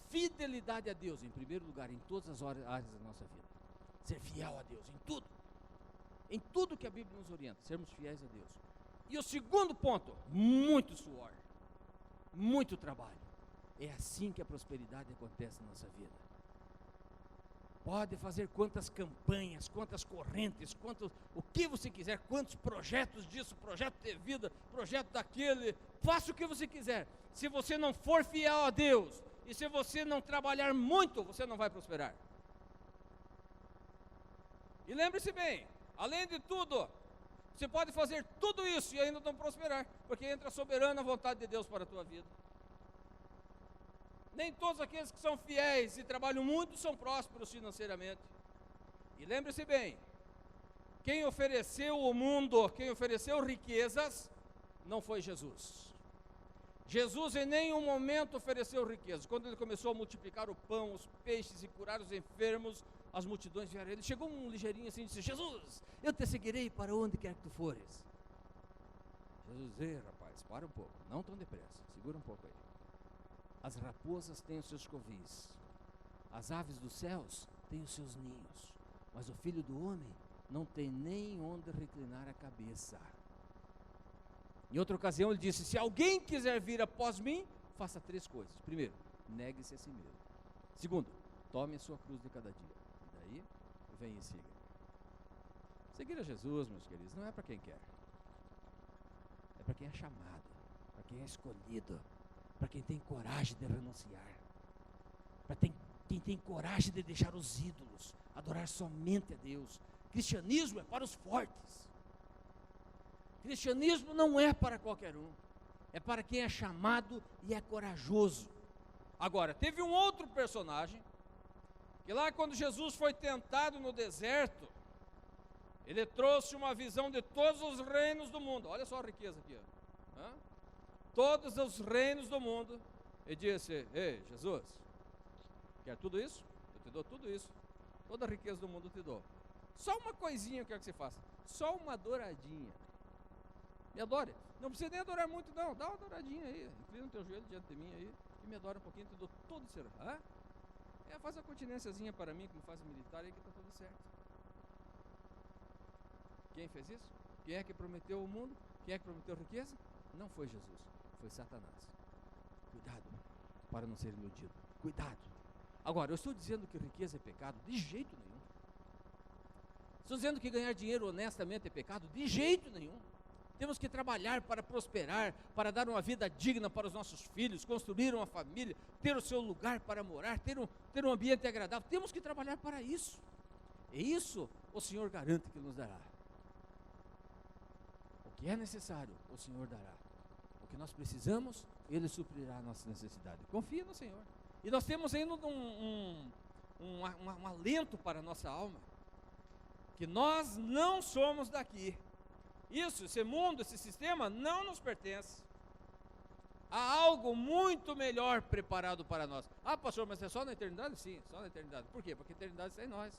Fidelidade a Deus, em primeiro lugar, em todas as áreas da nossa vida. Ser fiel a Deus, em tudo. Em tudo que a Bíblia nos orienta, sermos fiéis a Deus. E o segundo ponto, muito suor, muito trabalho. É assim que a prosperidade acontece na nossa vida. Pode fazer quantas campanhas, quantas correntes, o que você quiser, quantos projetos disso, projeto de vida, projeto daquele, faça o que você quiser. Se você não for fiel a Deus, e se você não trabalhar muito, você não vai prosperar. E lembre-se bem, além de tudo, você pode fazer tudo isso e ainda não prosperar, porque entra a soberana vontade de Deus para a tua vida. Nem todos aqueles que são fiéis e trabalham muito são prósperos financeiramente. E lembre-se bem, quem ofereceu o mundo, quem ofereceu riquezas, não foi Jesus. Jesus em nenhum momento ofereceu riquezas. Quando ele começou a multiplicar o pão, os peixes e curar os enfermos, as multidões vieram a ele. Chegou um ligeirinho assim e disse: Jesus, eu te seguirei para onde quer que tu fores. Jesus, ei rapaz, para um pouco, não tão depressa, segura um pouco aí. As raposas têm os seus covis, as aves dos céus têm os seus ninhos, mas o Filho do Homem não tem nem onde reclinar a cabeça. Em outra ocasião ele disse: se alguém quiser vir após mim, faça 3 coisas. Primeiro, negue-se a si mesmo. Segundo, tome a sua cruz de cada dia. E daí, vem e siga. Seguir a Jesus, meus queridos, não é para quem quer. É para quem é chamado, para quem é escolhido, para quem tem coragem de renunciar, para quem tem coragem de deixar os ídolos, adorar somente a Deus. Cristianismo é para os fortes. Cristianismo não é para qualquer um, é para quem é chamado e é corajoso. Agora, teve um outro personagem, que lá quando Jesus foi tentado no deserto, Ele trouxe uma visão de todos os reinos do mundo. Olha só a riqueza aqui, ó. Hã? Todos os reinos do mundo. Ele disse: ei, Jesus, quer tudo isso? Eu te dou tudo isso. Toda a riqueza do mundo eu te dou. Só uma coisinha eu quero que você faça. Só uma adoradinha. Me adore. Não precisa nem adorar muito, não. Dá uma adoradinha aí. Inclina o teu joelho diante de mim aí. E me adora um pouquinho, eu te dou todo o serão. Hã? Faz uma continênciazinha para mim, como faz o militar aí, que está tudo certo. Quem fez isso? Quem é que prometeu o mundo? Quem é que prometeu riqueza? Não foi Jesus, foi Satanás. Cuidado para não ser iludido. Cuidado. Agora, eu estou dizendo que riqueza é pecado? De jeito nenhum. Estou dizendo que ganhar dinheiro honestamente é pecado? De jeito nenhum. Temos que trabalhar para prosperar, para dar uma vida digna para os nossos filhos, construir uma família, ter o seu lugar para morar, ter um ambiente agradável. Temos que trabalhar para isso. E isso o Senhor garante que nos dará. O que é necessário, o Senhor dará. O que nós precisamos, Ele suprirá a nossa necessidade. Confia no Senhor. E nós temos ainda um alento para a nossa alma, que nós não somos daqui. Isso, esse mundo, esse sistema não nos pertence. Há algo muito melhor preparado para nós. Ah, pastor, mas é só na eternidade? Sim, só na eternidade. Por quê? Porque a eternidade está em nós.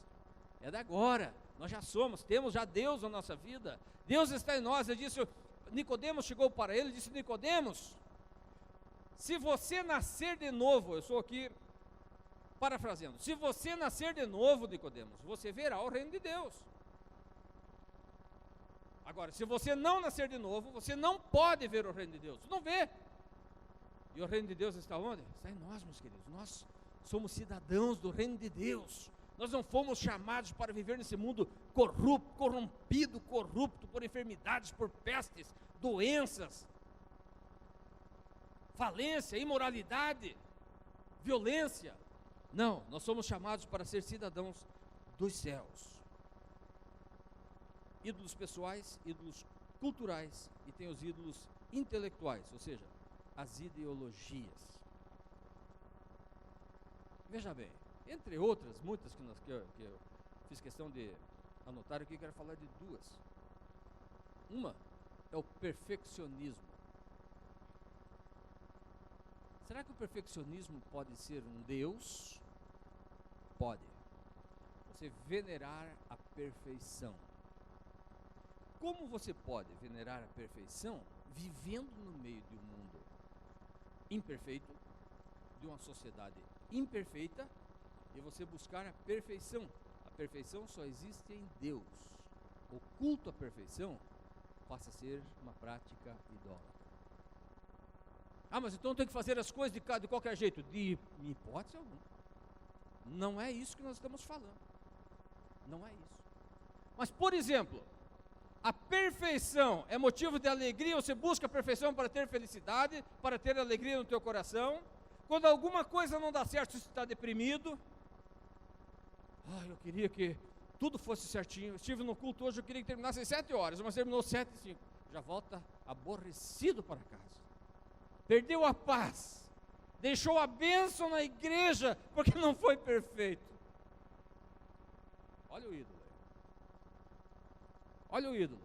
É da agora. Nós já somos, temos já Deus na nossa vida. Deus está em nós. Ele disse, Nicodemos chegou para ele e disse: Nicodemos, se você nascer de novo, eu estou aqui parafraseando, se você nascer de novo, Nicodemos, você verá o reino de Deus. Agora, se você não nascer de novo, você não pode ver o reino de Deus. Não vê. E o reino de Deus está onde? Está em nós, meus queridos. Nós somos cidadãos do reino de Deus. Nós não fomos chamados para viver nesse mundo corrompido, corrupto por enfermidades, por pestes, doenças, falência, imoralidade, violência. Não, nós somos chamados para ser cidadãos dos céus. Ídolos pessoais, ídolos culturais e tem os ídolos intelectuais, ou seja, as ideologias. Veja bem, entre outras, muitas que eu fiz questão de anotar aqui, quero falar de duas. Uma é o perfeccionismo. Será que o perfeccionismo pode ser um Deus? Pode. Você venerar a perfeição. Como você pode venerar a perfeição vivendo no meio de um mundo imperfeito, de uma sociedade imperfeita, e você buscar a perfeição? A perfeição só existe em Deus. O culto à perfeição passa a ser uma prática idólatra. Ah, mas então tem que fazer as coisas de qualquer jeito. De hipótese alguma. Não é isso que nós estamos falando. Não é isso. Mas, por exemplo, a perfeição é motivo de alegria, você busca a perfeição para ter felicidade, para ter alegria no teu coração. Quando alguma coisa não dá certo, você está deprimido. Eu queria que tudo fosse certinho. Eu estive no culto hoje, eu queria que terminasse às 7 horas, mas terminou 7h05. Já volta aborrecido para casa. Perdeu a paz. Deixou a bênção na igreja, porque não foi perfeito. Olha o ídolo. Olha o ídolo.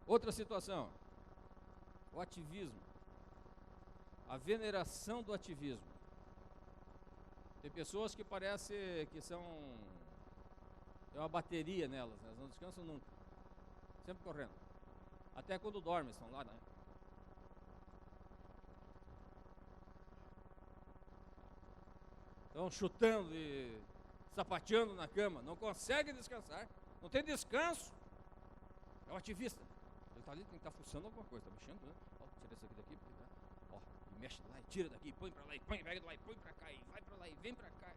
Outra situação, o ativismo, a veneração do ativismo. Tem pessoas que parece que tem uma bateria nelas, né? Elas não descansam nunca, sempre correndo, até quando dormem estão lá, né? Estão chutando e sapateando na cama, não consegue descansar, não tem descanso. É um ativista. Ele está ali, tem que estar fuçando alguma coisa, está mexendo, né? Tira isso aqui daqui, e mexe lá, e tira daqui, põe para lá, e pega do lá, e põe para cá, e vai para lá, e vem para cá.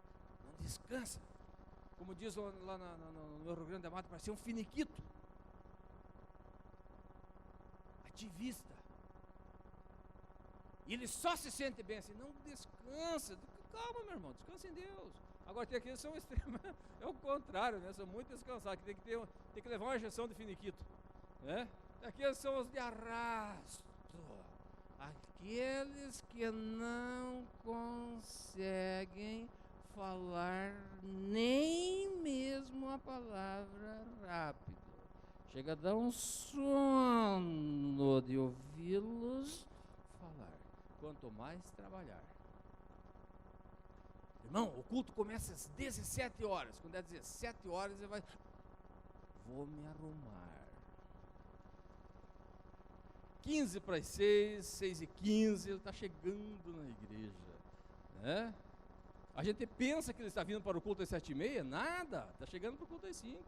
Não descansa. Como diz lá no meu Rio Grande do Mato, parece um finiquito. Ativista. E ele só se sente bem assim, não descansa. Calma, meu irmão, descansa em Deus. Agora tem aqueles que são extremos, é o contrário, né? São muito descansados, que tem que levar uma injeção de finiquito, né? Aqueles são os de arrasto, aqueles que não conseguem falar nem mesmo a palavra rápido. Chega a dar um sono de ouvi-los falar, quanto mais trabalhar. Irmão, o culto começa às 17 horas. Quando é 17 horas, ele vai... Vou me arrumar. 15 para as 6, 6h15, ele está chegando na igreja. Né? A gente pensa que ele está vindo para o culto às 7h30, nada, está chegando para o culto às 5.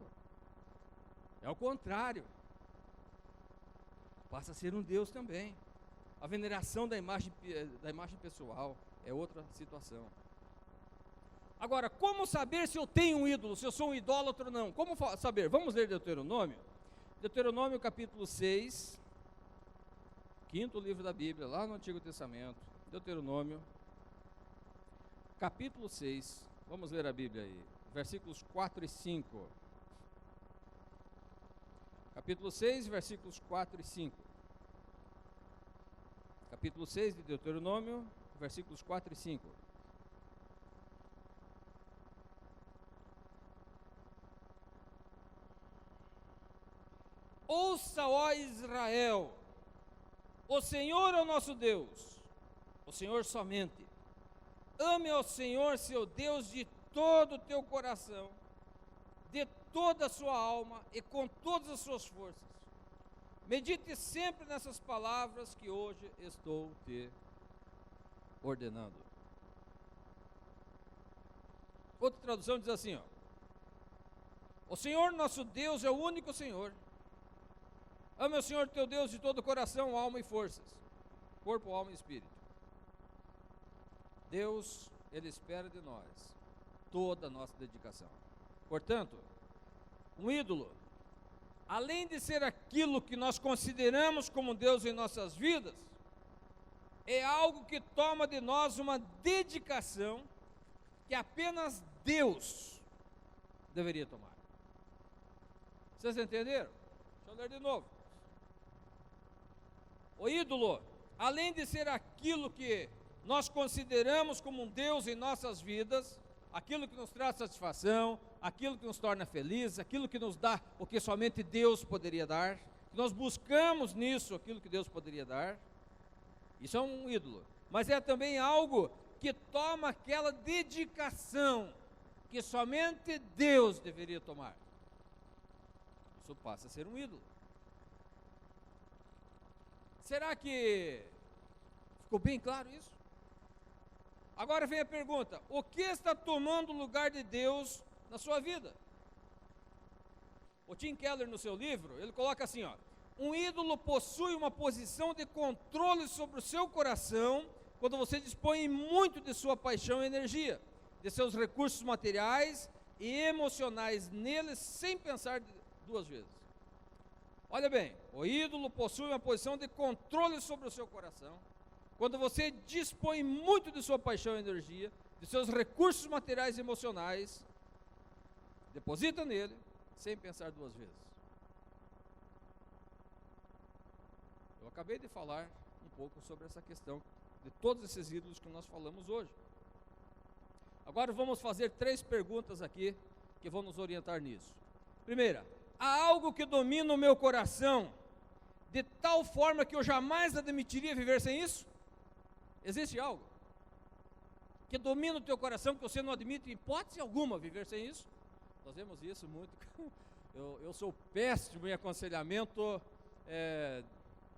É o contrário. Passa a ser um Deus também. A veneração da imagem pessoal é outra situação. Agora, como saber se eu tenho um ídolo, se eu sou um idólatra ou não? Como saber? Vamos ler Deuteronômio. Deuteronômio capítulo 6, quinto livro da Bíblia, lá no Antigo Testamento. Deuteronômio, capítulo 6, vamos ler a Bíblia aí, versículos 4 e 5. Capítulo 6, versículos 4 e 5. Capítulo 6 de Deuteronômio, versículos 4 e 5. Ouça, ó Israel, o Senhor é o nosso Deus, o Senhor somente. Ame ao Senhor, seu Deus, de todo o teu coração, de toda a sua alma e com todas as suas forças. Medite sempre nessas palavras que hoje estou te ordenando. Outra tradução diz assim, ó: o Senhor nosso Deus é o único Senhor. Ame o Senhor teu Deus de todo o coração, alma e forças, corpo, alma e espírito. Deus, Ele espera de nós toda a nossa dedicação. Portanto, um ídolo, além de ser aquilo que nós consideramos como Deus em nossas vidas, é algo que toma de nós uma dedicação que apenas Deus deveria tomar. Vocês entenderam? Deixa eu ler de novo. O ídolo, além de ser aquilo que nós consideramos como um Deus em nossas vidas, aquilo que nos traz satisfação, aquilo que nos torna felizes, aquilo que nos dá o que somente Deus poderia dar, que nós buscamos nisso aquilo que Deus poderia dar, isso é um ídolo. Mas é também algo que toma aquela dedicação que somente Deus deveria tomar. Isso passa a ser um ídolo. Será que ficou bem claro isso? Agora vem a pergunta: o que está tomando o lugar de Deus na sua vida? O Tim Keller, no seu livro, ele coloca assim, ó: um ídolo possui uma posição de controle sobre o seu coração quando você dispõe muito de sua paixão e energia, de seus recursos materiais e emocionais nele sem pensar duas vezes. Olha bem, o ídolo possui uma posição de controle sobre o seu coração quando você dispõe muito de sua paixão e energia, de seus recursos materiais e emocionais, deposita nele sem pensar duas vezes. Eu acabei de falar um pouco sobre essa questão de todos esses ídolos que nós falamos hoje. Agora vamos fazer 3 perguntas aqui que vão nos orientar nisso. Primeira: há algo que domina o meu coração de tal forma que eu jamais admitiria viver sem isso? Existe algo que domina o teu coração que você não admite em hipótese alguma viver sem isso? Nós vemos isso muito. Eu sou péssimo em aconselhamento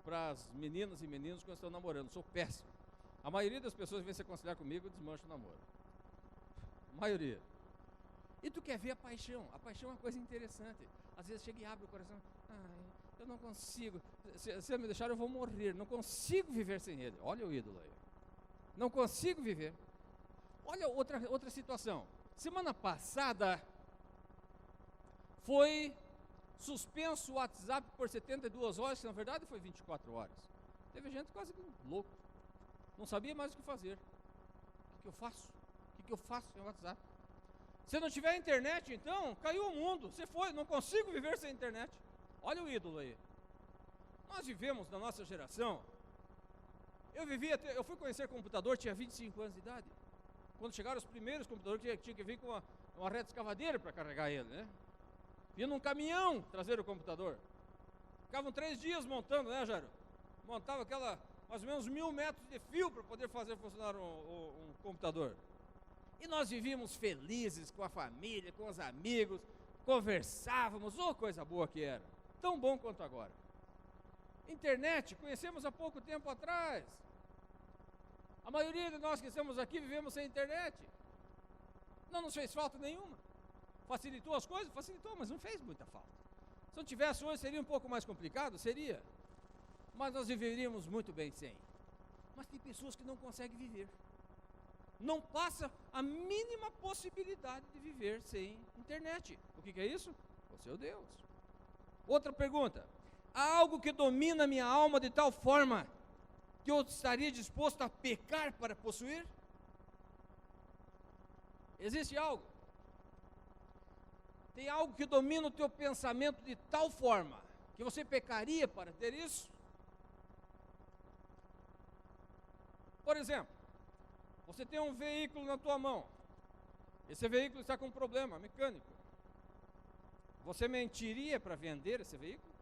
para as meninas e meninos quando estão namorando. Sou péssimo. A maioria das pessoas vem se aconselhar comigo e desmancha o namoro. A maioria. E tu quer ver a paixão? A paixão é uma coisa interessante. Às vezes chega e abre o coração. Ai, eu não consigo. Se me deixar eu vou morrer. Não consigo viver sem ele. Olha o ídolo aí. Não consigo viver. Olha outra situação. Semana passada foi suspenso o WhatsApp por 72 horas, que na verdade foi 24 horas. Teve gente quase louco. Não sabia mais o que fazer. O que eu faço? O que eu faço sem o WhatsApp? Se não tiver internet, então, caiu o mundo. Você foi, não consigo viver sem internet. Olha o ídolo aí. Nós vivemos na nossa geração. Eu fui conhecer computador, tinha 25 anos de idade. quando chegaram os primeiros computadores, tinha que vir com uma reta escavadeira para carregar ele, né? Vinha num caminhão trazer o computador. Ficavam 3 dias montando, né, Jairo? Montava aquela, mais ou menos 1000 metros de fio para poder fazer funcionar um computador. E nós vivíamos felizes com a família, com os amigos, conversávamos, coisa boa que era. Tão bom quanto agora. Internet, conhecemos há pouco tempo atrás. A maioria de nós que estamos aqui vivemos sem internet. Não nos fez falta nenhuma. Facilitou as coisas? Facilitou, mas não fez muita falta. Se não tivesse hoje, seria um pouco mais complicado? Seria. Mas nós viveríamos muito bem sem. Mas tem pessoas que não conseguem viver. Não passa a mínima possibilidade de viver sem internet. O que é isso? O seu Deus. Outra pergunta. Há algo que domina minha alma de tal forma que eu estaria disposto a pecar para possuir? Existe algo? Tem algo que domina o teu pensamento de tal forma que você pecaria para ter isso? Por exemplo, você tem um veículo na tua mão. Esse veículo está com um problema mecânico. Você mentiria para vender esse veículo?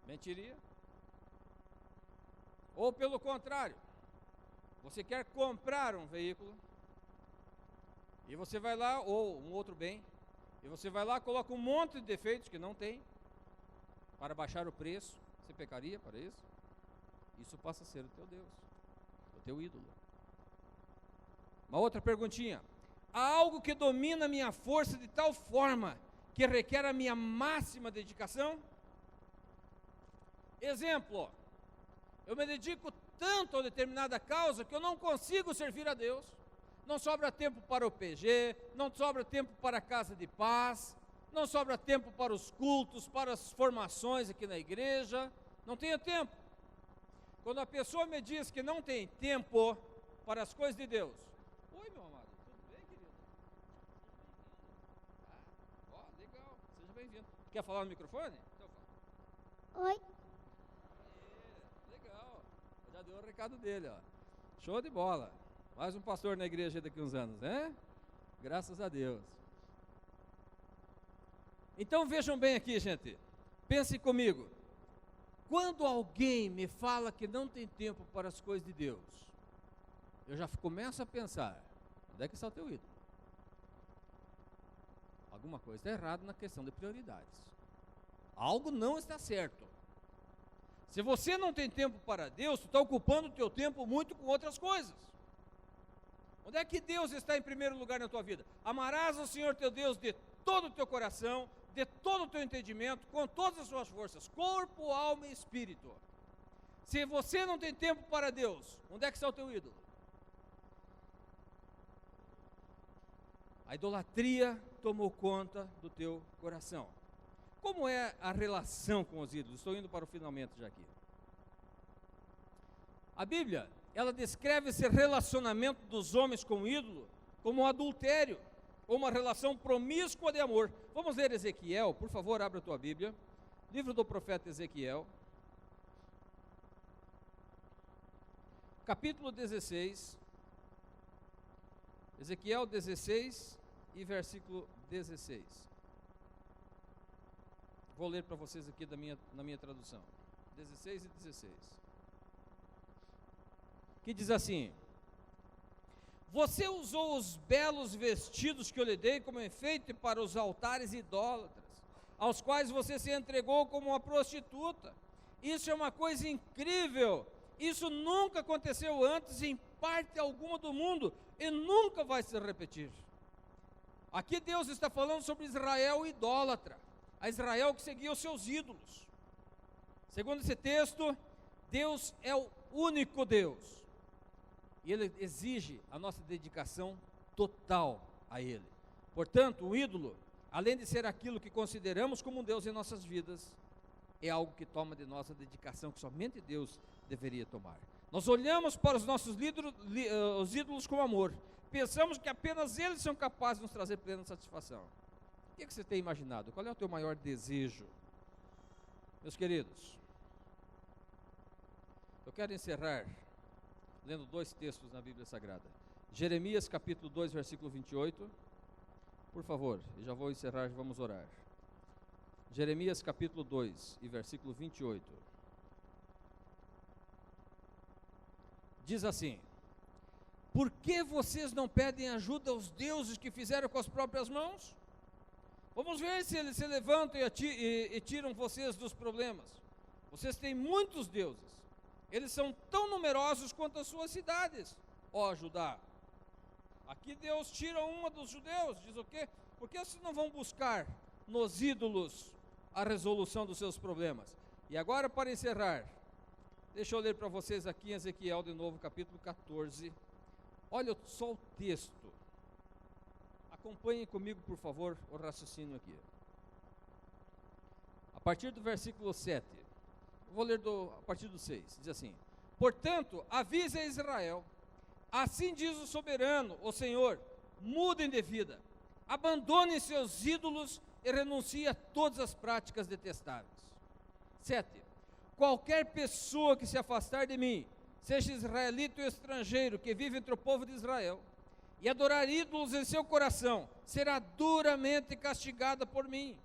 Mentiria? Ou pelo contrário, você quer comprar um veículo e você vai lá, ou um outro bem, e você vai lá, coloca um monte de defeitos que não tem para baixar o preço. Você pecaria para isso? Isso passa a ser o teu Deus, o teu ídolo. Uma outra perguntinha. Há algo que domina a minha força de tal forma que requer a minha máxima dedicação? Exemplo, eu me dedico tanto a determinada causa que eu não consigo servir a Deus. Não sobra tempo para o PG, não sobra tempo para a casa de paz, não sobra tempo para os cultos, para as formações aqui na igreja, não tenho tempo. Quando a pessoa me diz que não tem tempo para as coisas de Deus. Oi, meu amado, tudo bem, querido? Legal, seja bem-vindo. Quer falar no microfone? Então fala. Oi. Legal, já deu o recado dele, ó. Show de bola. Mais um pastor na igreja daqui a uns anos, né? Graças a Deus. Então vejam bem aqui, gente. Pensem comigo. Quando alguém me fala que não tem tempo para as coisas de Deus, eu já começo a pensar, onde é que está o teu ídolo? Alguma coisa está errada na questão de prioridades. Algo não está certo. Se você não tem tempo para Deus, tu está ocupando o teu tempo muito com outras coisas. Onde é que Deus está em primeiro lugar na tua vida? Amarás ao Senhor teu Deus de todo o teu coração, de todo o teu entendimento, com todas as suas forças, corpo, alma e espírito. Se você não tem tempo para Deus, onde é que está o teu ídolo? A idolatria tomou conta do teu coração. Como é a relação com os ídolos? Estou indo para o finalmente já aqui. A Bíblia, ela descreve esse relacionamento dos homens com o ídolo como um adultério, ou uma relação promíscua de amor. Vamos ler Ezequiel, por favor, abra a tua Bíblia. Livro do profeta Ezequiel. Capítulo 16. Ezequiel 16 e versículo 16. Vou ler para vocês aqui na minha tradução. 16 e 16. Que diz assim: você usou os belos vestidos que eu lhe dei como enfeite para os altares idólatras, aos quais você se entregou como uma prostituta. Isso é uma coisa incrível. Isso nunca aconteceu antes em parte alguma do mundo e nunca vai se repetir. Aqui Deus está falando sobre Israel idólatra, a Israel que seguia os seus ídolos. Segundo esse texto, Deus é o único Deus. E Ele exige a nossa dedicação total a Ele. Portanto, o ídolo, além de ser aquilo que consideramos como um Deus em nossas vidas, é algo que toma de nós a dedicação que somente Deus deveria tomar. Nós olhamos para os nossos os ídolos com amor. Pensamos que apenas eles são capazes de nos trazer plena satisfação. O que você tem imaginado? Qual é o teu maior desejo? Meus queridos, Eu quero encerrar lendo 2 textos na Bíblia Sagrada. Jeremias capítulo 2, versículo 28. Por favor, e já vou encerrar, vamos orar. Jeremias capítulo 2 e versículo 28. Diz assim: por que vocês não pedem ajuda aos deuses que fizeram com as próprias mãos? Vamos ver se eles se levantam e tiram vocês dos problemas. Vocês têm muitos deuses, eles são tão numerosos quanto as suas cidades, ó Judá. Aqui Deus tira uma dos judeus, diz o quê? Por que vocês não vão buscar nos ídolos a resolução dos seus problemas? E agora, para encerrar, deixa eu ler para vocês aqui em Ezequiel de novo, capítulo 14. Olha só o texto. Acompanhem comigo, por favor, o raciocínio aqui. A partir do versículo 7. Vou ler a partir do 6. Diz assim: portanto, avise a Israel, assim diz o soberano, o Senhor, mudem de vida, abandonem seus ídolos e renunciem a todas as práticas detestáveis. 7. Qualquer pessoa que se afastar de mim, seja israelita ou estrangeiro, que vive entre o povo de Israel, e adorar ídolos em seu coração, será duramente castigada por mim.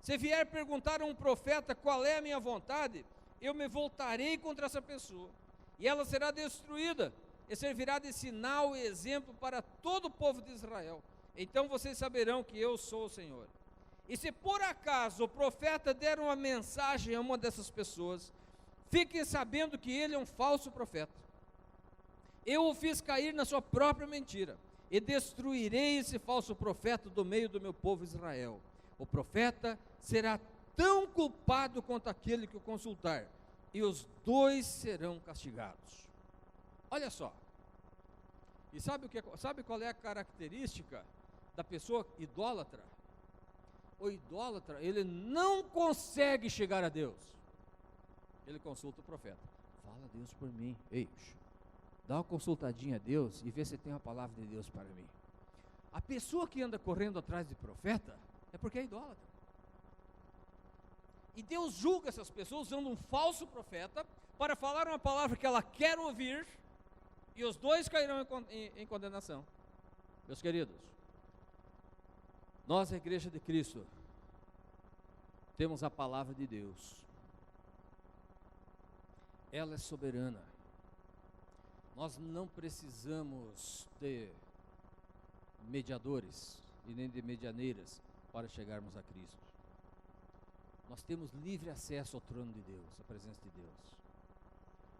Se vier perguntar a um profeta qual é a minha vontade, eu me voltarei contra essa pessoa, e ela será destruída, e servirá de sinal e exemplo para todo o povo de Israel. Então vocês saberão que eu sou o Senhor. E se por acaso o profeta der uma mensagem a uma dessas pessoas, fiquem sabendo que ele é um falso profeta. Eu o fiz cair na sua própria mentira, e destruirei esse falso profeta do meio do meu povo Israel. O profeta será tão culpado quanto aquele que o consultar, e os dois serão castigados. Olha só. E sabe qual é a característica da pessoa idólatra? O idólatra, ele não consegue chegar a Deus. Ele consulta o profeta. Fala a Deus por mim. Ei, dá uma consultadinha a Deus e vê se tem uma palavra de Deus para mim. A pessoa que anda correndo atrás de profeta é porque é idólatra. E Deus julga essas pessoas usando um falso profeta para falar uma palavra que ela quer ouvir, e os dois cairão em condenação. Meus queridos, nós, a Igreja de Cristo, temos a palavra de Deus. Ela é soberana. Nós não precisamos de mediadores e nem de medianeiras para chegarmos a Cristo. Nós temos livre acesso ao trono de Deus, à presença de Deus.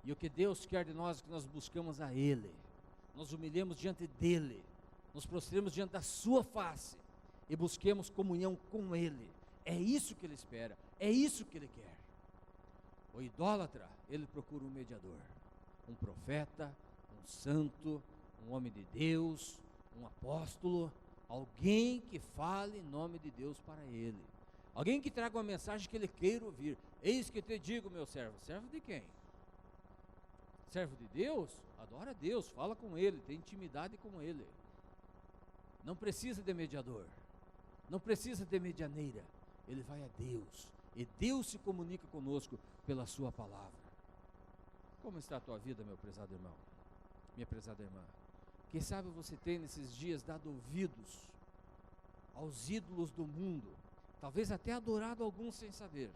E o que Deus quer de nós é que nós buscamos a Ele, nós humilhemos diante dEle, nos prostremos diante da sua face e busquemos comunhão com Ele. É isso que Ele espera, é isso que Ele quer. O idólatra, ele procura um mediador, um profeta, um santo, um homem de Deus, um apóstolo, alguém que fale em nome de Deus para ele, alguém que traga uma mensagem que ele queira ouvir. Eis que te digo, meu servo. Servo de quem? Servo de Deus? Adora a Deus, fala com Ele, tem intimidade com Ele. Não precisa de mediador, não precisa de medianeira. Ele vai a Deus, e Deus se comunica conosco pela sua palavra. Como está a tua vida, meu prezado irmão, minha prezada irmã? Quem sabe você tem nesses dias dado ouvidos aos ídolos do mundo, talvez até adorado alguns sem saber.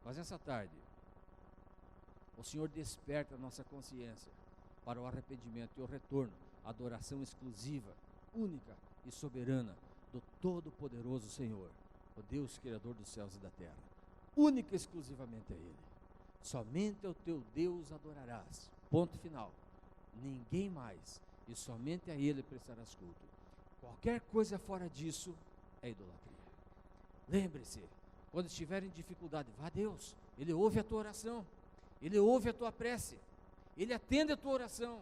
Mas nessa tarde, o Senhor desperta a nossa consciência para o arrependimento e o retorno à adoração exclusiva, única e soberana do Todo-Poderoso Senhor, o Deus Criador dos céus e da terra. Única e exclusivamente a Ele. Somente ao teu Deus adorarás. Ponto final. Ninguém mais. E somente a Ele prestarás culto. Qualquer coisa fora disso é idolatria. Lembre-se, quando estiver em dificuldade, vá a Deus. Ele ouve a tua oração. Ele ouve a tua prece. Ele atende a tua oração.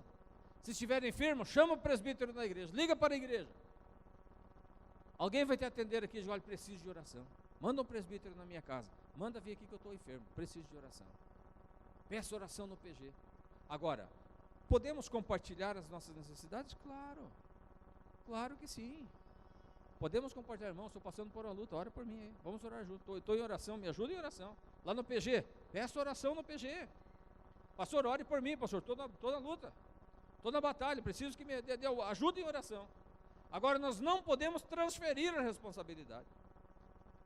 Se estiver enfermo, chama o presbítero da igreja. Liga para a igreja. Alguém vai te atender aqui e diz: olha, preciso de oração. Manda um presbítero na minha casa. Manda vir aqui que eu estou enfermo. Preciso de oração. Peça oração no PG. Agora, podemos compartilhar as nossas necessidades? Claro. Claro que sim. Podemos compartilhar, irmão, estou passando por uma luta, ora por mim, hein? Vamos orar junto. Estou em oração, me ajuda em oração. Lá no PG, peça oração no PG. Pastor, ore por mim, pastor, estou na luta, estou na batalha, preciso que me dê ajuda em oração. Agora, nós não podemos transferir a responsabilidade.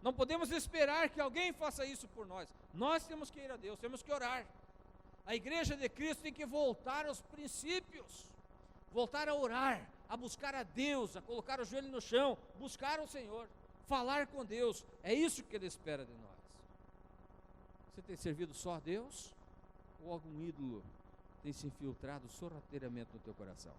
Não podemos esperar que alguém faça isso por nós. Nós temos que ir a Deus, temos que orar. A igreja de Cristo tem que voltar aos princípios, voltar a orar, a buscar a Deus, a colocar o joelho no chão, buscar o Senhor, falar com Deus. É isso que Ele espera de nós. Você tem servido só a Deus? Ou algum ídolo tem se infiltrado sorrateiramente no teu coração?